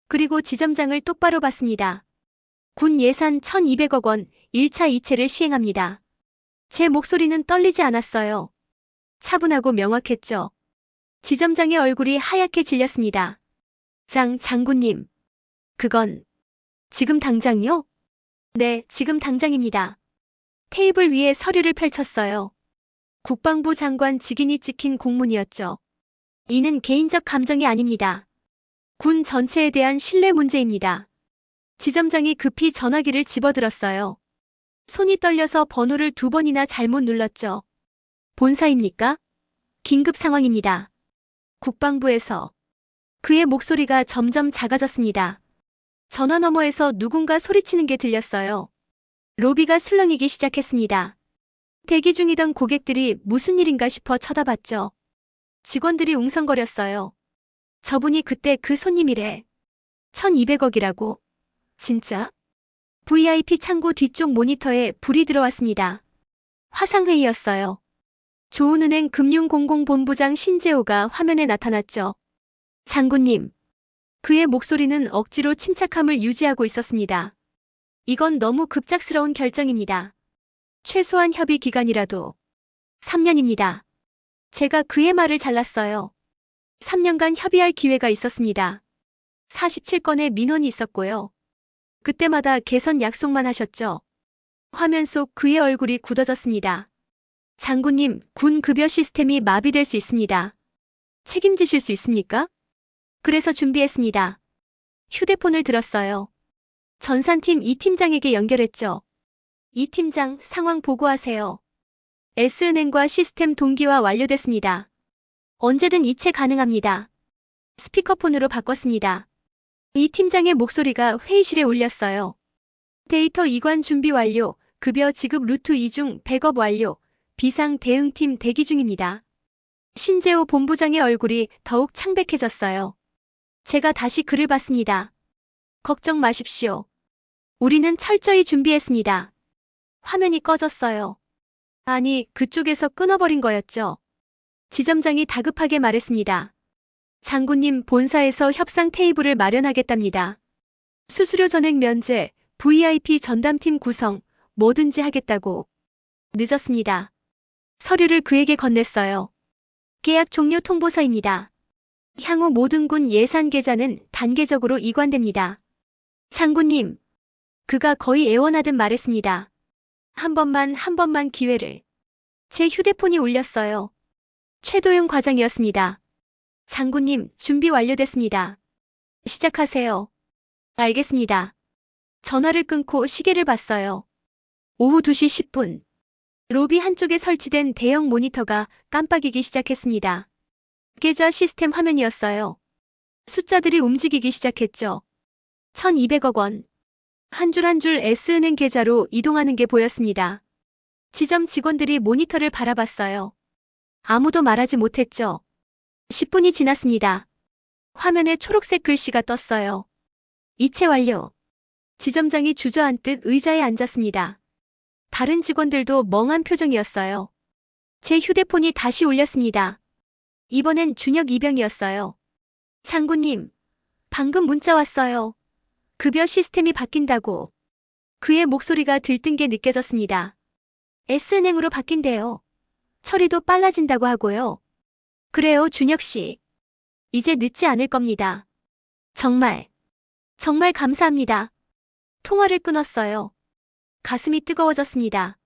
그리고 지점장을 똑바로 봤습니다. 군 예산 1,200억 원 1차 2채를 시행합니다. 제 목소리는 떨리지 않았어요. 차분하고 명확했죠. 지점장의 얼굴이 하얗게 질렸습니다. 장군님. 그건 지금 당장요? 네, 지금 당장입니다. 테이블 위에 서류를 펼쳤어요. 국방부 장관 직인이 찍힌 공문이었죠. 이는 개인적 감정이 아닙니다. 군 전체에 대한 신뢰 문제입니다. 지점장이 급히 전화기를 집어들었어요. 손이 떨려서 번호를 2번이나 잘못 눌렀죠. 본사입니까? 긴급 상황입니다. 국방부에서. 그의 목소리가 점점 작아졌습니다. 전화 너머에서 누군가 소리치는 게 들렸어요. 로비가 술렁이기 시작했습니다. 대기 중이던 고객들이 무슨 일인가 싶어 쳐다봤죠. 직원들이 웅성거렸어요. 저분이 그때 그 손님이래. 1,200억이라고. 진짜? VIP 창구 뒤쪽 모니터에 불이 들어왔습니다. 화상회의였어요. 조은은행 금융공공본부장 신재호가 화면에 나타났죠. 장군님. 그의 목소리는 억지로 침착함을 유지하고 있었습니다. 이건 너무 급작스러운 결정입니다. 최소한 협의 기간이라도 3년입니다. 제가 그의 말을 잘랐어요. 3년간 협의할 기회가 있었습니다. 47건의 민원이 있었고요. 그때마다 개선 약속만 하셨죠. 화면 속 그의 얼굴이 굳어졌습니다. 장군님, 군 급여 시스템이 마비될 수 있습니다. 책임지실 수 있습니까? 그래서 준비했습니다. 휴대폰을 들었어요. 전산팀 이 팀장에게 연결했죠. 이 팀장, 상황 보고하세요. S은행과 시스템 동기화 완료됐습니다. 언제든 이체 가능합니다. 스피커폰으로 바꿨습니다. 이 팀장의 목소리가 회의실에 울렸어요. 데이터 이관 준비 완료, 급여 지급 루트 이중 백업 완료, 비상 대응팀 대기 중입니다. 신재호 본부장의 얼굴이 더욱 창백해졌어요. 제가 다시 글을 봤습니다. 걱정 마십시오. 우리는 철저히 준비했습니다. 화면이 꺼졌어요. 아니, 그쪽에서 끊어버린 거였죠. 지점장이 다급하게 말했습니다. 장군님, 본사에서 협상 테이블을 마련하겠답니다. 수수료 전액 면제, VIP 전담팀 구성, 뭐든지 하겠다고. 늦었습니다. 서류를 그에게 건넸어요. 계약 종료 통보서입니다. 향후 모든 군 예산 계좌는 단계적으로 이관됩니다. 장군님. 그가 거의 애원하듯 말했습니다. 한 번만 기회를. 제 휴대폰이 울렸어요. 최도윤 과장이었습니다. 장군님, 준비 완료됐습니다. 시작하세요. 알겠습니다. 전화를 끊고 시계를 봤어요. 오후 2시 10분. 로비 한쪽에 설치된 대형 모니터가 깜빡이기 시작했습니다. 계좌 시스템 화면이었어요. 숫자들이 움직이기 시작했죠. 1200억 원. 한 줄 한 줄 S은행 계좌로 이동하는 게 보였습니다. 지점 직원들이 모니터를 바라봤어요. 아무도 말하지 못했죠. 10분이 지났습니다. 화면에 초록색 글씨가 떴어요. 이체 완료. 지점장이 주저앉듯 의자에 앉았습니다. 다른 직원들도 멍한 표정이었어요. 제 휴대폰이 다시 울렸습니다. 이번엔 준혁 이병이었어요. 장군님, 방금 문자 왔어요. 급여 시스템이 바뀐다고. 그의 목소리가 들뜬 게 느껴졌습니다. S은행으로 바뀐대요. 처리도 빨라진다고 하고요. 그래요, 준혁 씨. 이제 늦지 않을 겁니다. 정말 감사합니다. 통화를 끊었어요. 가슴이 뜨거워졌습니다.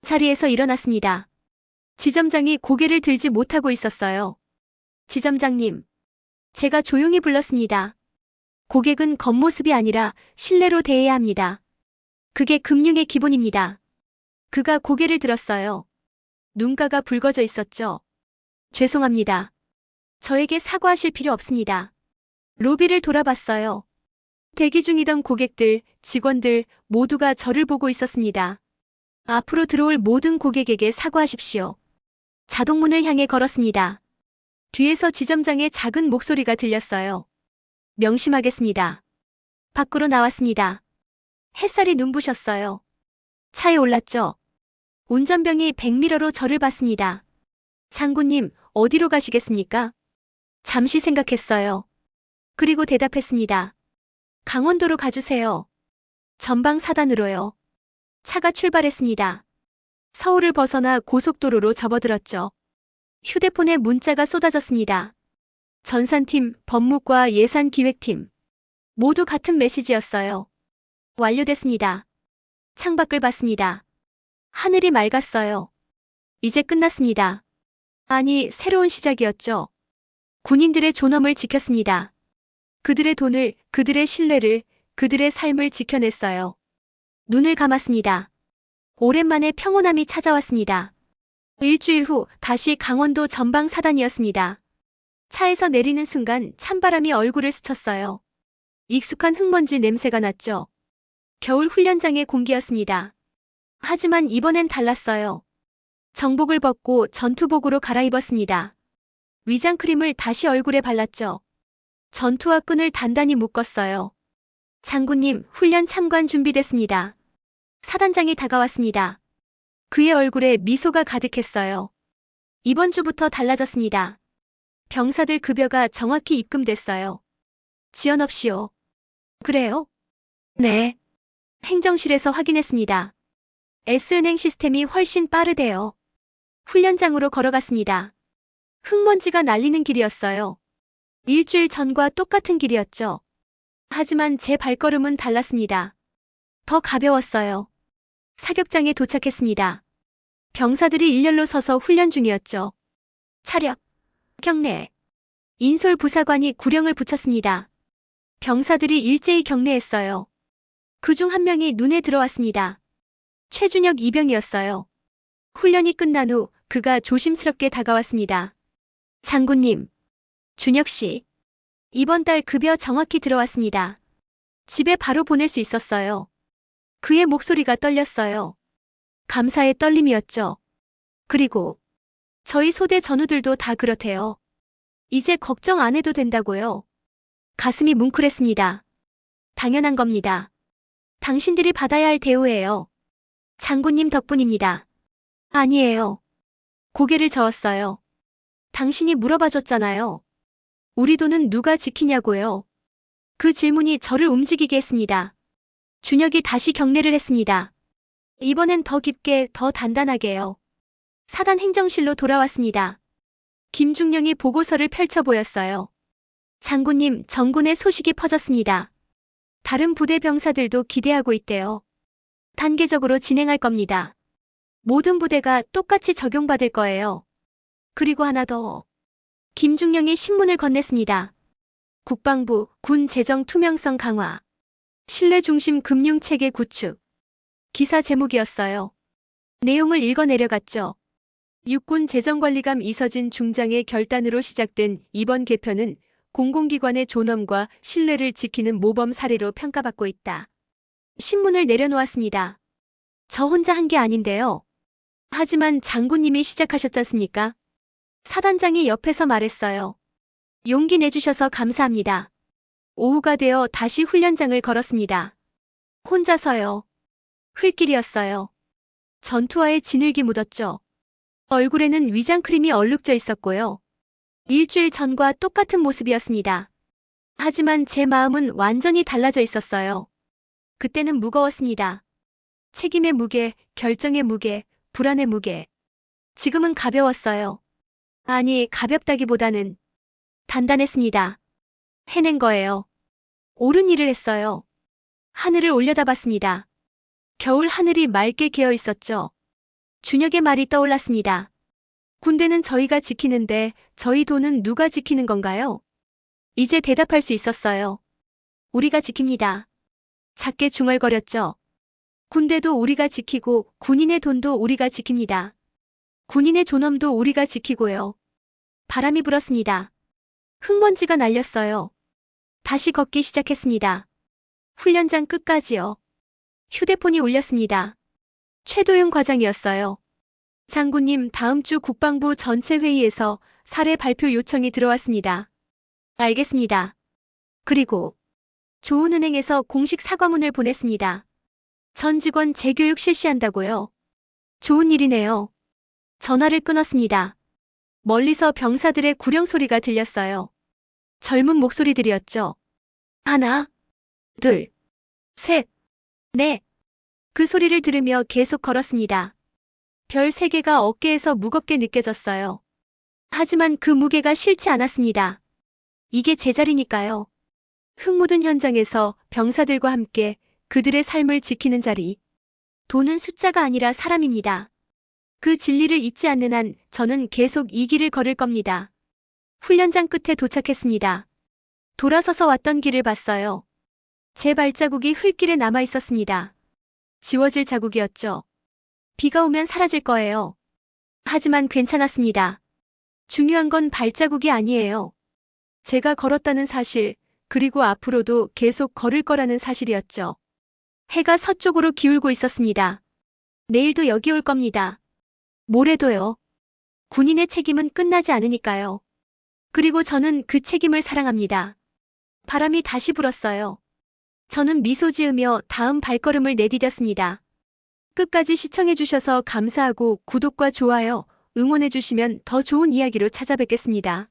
자리에서 일어났습니다. 지점장이 고개를 들지 못하고 있었어요. 지점장님. 제가 조용히 불렀습니다. 고객은 겉모습이 아니라 신뢰로 대해야 합니다. 그게 금융의 기본입니다. 그가 고개를 들었어요. 눈가가 붉어져 있었죠. 죄송합니다. 저에게 사과하실 필요 없습니다. 로비를 돌아봤어요. 대기 중이던 고객들, 직원들 모두가 저를 보고 있었습니다. 앞으로 들어올 모든 고객에게 사과하십시오. 자동문을 향해 걸었습니다. 뒤에서 지점장의 작은 목소리가 들렸어요. 명심하겠습니다. 밖으로 나왔습니다. 햇살이 눈부셨어요. 차에 올랐죠. 운전병이 백미러로 저를 봤습니다. 장군님, 어디로 가시겠습니까? 잠시 생각했어요. 그리고 대답했습니다. 강원도로 가주세요. 전방 사단으로요. 차가 출발했습니다. 서울을 벗어나 고속도로로 접어들었죠. 휴대폰에 문자가 쏟아졌습니다. 전산팀, 법무과 예산기획팀. 모두 같은 메시지였어요. 완료됐습니다. 창밖을 봤습니다. 하늘이 맑았어요. 이제 끝났습니다. 아니, 새로운 시작이었죠. 군인들의 존엄을 지켰습니다. 그들의 돈을, 그들의 신뢰를, 그들의 삶을 지켜냈어요. 눈을 감았습니다. 오랜만에 평온함이 찾아왔습니다. 일주일 후 다시 강원도 전방 사단이었습니다. 차에서 내리는 순간 찬바람이 얼굴을 스쳤어요. 익숙한 흙먼지 냄새가 났죠. 겨울 훈련장의 공기였습니다. 하지만 이번엔 달랐어요. 정복을 벗고 전투복으로 갈아입었습니다. 위장크림을 다시 얼굴에 발랐죠. 전투화 끈을 단단히 묶었어요. 장군님, 훈련 참관 준비됐습니다. 사단장이 다가왔습니다. 그의 얼굴에 미소가 가득했어요. 이번 주부터 달라졌습니다. 병사들 급여가 정확히 입금됐어요. 지연 없이요. 그래요? 네. 행정실에서 확인했습니다. S은행 시스템이 훨씬 빠르대요. 훈련장으로 걸어갔습니다. 흙먼지가 날리는 길이었어요. 일주일 전과 똑같은 길이었죠. 하지만 제 발걸음은 달랐습니다. 더 가벼웠어요. 사격장에 도착했습니다. 병사들이 일렬로 서서 훈련 중이었죠. 차렷, 경례. 인솔 부사관이 구령을 붙였습니다. 병사들이 일제히 경례했어요. 그중 한 명이 눈에 들어왔습니다. 최준혁 이병이었어요. 훈련이 끝난 후 그가 조심스럽게 다가왔습니다. 장군님, 준혁 씨, 이번 달 급여 정확히 들어왔습니다. 집에 바로 보낼 수 있었어요. 그의 목소리가 떨렸어요. 감사의 떨림이었죠. 그리고 저희 소대 전우들도 다 그렇대요. 이제 걱정 안 해도 된다고요. 가슴이 뭉클했습니다. 당연한 겁니다. 당신들이 받아야 할 대우예요. 장군님 덕분입니다. 아니에요. 고개를 저었어요. 당신이 물어봐줬잖아요. 우리 돈은 누가 지키냐고요. 그 질문이 저를 움직이게 했습니다. 준혁이 다시 경례를 했습니다. 이번엔 더 깊게, 더 단단하게요. 사단 행정실로 돌아왔습니다. 김중령이 보고서를 펼쳐 보였어요. 장군님, 정군의 소식이 퍼졌습니다. 다른 부대 병사들도 기대하고 있대요. 단계적으로 진행할 겁니다. 모든 부대가 똑같이 적용받을 거예요. 그리고 하나 더. 김중령이 신문을 건넸습니다. 국방부, 군 재정 투명성 강화. 신뢰 중심 금융체계 구축. 기사 제목이었어요. 내용을 읽어 내려갔죠. 육군 재정관리감 이서진 중장의 결단으로 시작된 이번 개편은 공공기관의 존엄과 신뢰를 지키는 모범 사례로 평가받고 있다. 신문을 내려놓았습니다. 저 혼자 한 게 아닌데요. 하지만 장군님이 시작하셨지 않습니까? 사단장이 옆에서 말했어요. 용기 내주셔서 감사합니다. 오후가 되어 다시 훈련장을 걸었습니다. 혼자서요. 흘길이었어요. 전투화에 진흙이 묻었죠. 얼굴에는 위장크림이 얼룩져 있었고요. 일주일 전과 똑같은 모습이었습니다. 하지만 제 마음은 완전히 달라져 있었어요. 그때는 무거웠습니다. 책임의 무게, 결정의 무게, 불안의 무게. 지금은 가벼웠어요. 아니, 가볍다기보다는 단단했습니다. 해낸 거예요. 옳은 일을 했어요. 하늘을 올려다봤습니다. 겨울 하늘이 맑게 개어 있었죠. 준혁의 말이 떠올랐습니다. 군대는 저희가 지키는데 저희 돈은 누가 지키는 건가요? 이제 대답할 수 있었어요. 우리가 지킵니다. 작게 중얼거렸죠. 군대도 우리가 지키고 군인의 돈도 우리가 지킵니다. 군인의 존엄도 우리가 지키고요. 바람이 불었습니다. 흙먼지가 날렸어요. 다시 걷기 시작했습니다. 훈련장 끝까지요. 휴대폰이 울렸습니다. 최도윤 과장이었어요. 장군님, 다음 주 국방부 전체 회의에서 사례 발표 요청이 들어왔습니다. 알겠습니다. 그리고 조은은행에서 공식 사과문을 보냈습니다. 전 직원 재교육 실시한다고요. 좋은 일이네요. 전화를 끊었습니다. 멀리서 병사들의 구령 소리가 들렸어요. 젊은 목소리들이었죠. 하나, 둘, 셋, 넷. 그 소리를 들으며 계속 걸었습니다. 별 3개가 어깨에서 무겁게 느껴졌어요. 하지만 그 무게가 싫지 않았습니다. 이게 제 자리니까요. 흙 묻은 현장에서 병사들과 함께 그들의 삶을 지키는 자리. 돈은 숫자가 아니라 사람입니다. 그 진리를 잊지 않는 한 저는 계속 이 길을 걸을 겁니다. 훈련장 끝에 도착했습니다. 돌아서서 왔던 길을 봤어요. 제 발자국이 흙길에 남아 있었습니다. 지워질 자국이었죠. 비가 오면 사라질 거예요. 하지만 괜찮았습니다. 중요한 건 발자국이 아니에요. 제가 걸었다는 사실, 그리고 앞으로도 계속 걸을 거라는 사실이었죠. 해가 서쪽으로 기울고 있었습니다. 내일도 여기 올 겁니다. 모레도요. 군인의 책임은 끝나지 않으니까요. 그리고 저는 그 책임을 사랑합니다. 바람이 다시 불었어요. 저는 미소 지으며 다음 발걸음을 내디뎠습니다. 끝까지 시청해주셔서 감사하고 구독과 좋아요, 응원해주시면 더 좋은 이야기로 찾아뵙겠습니다.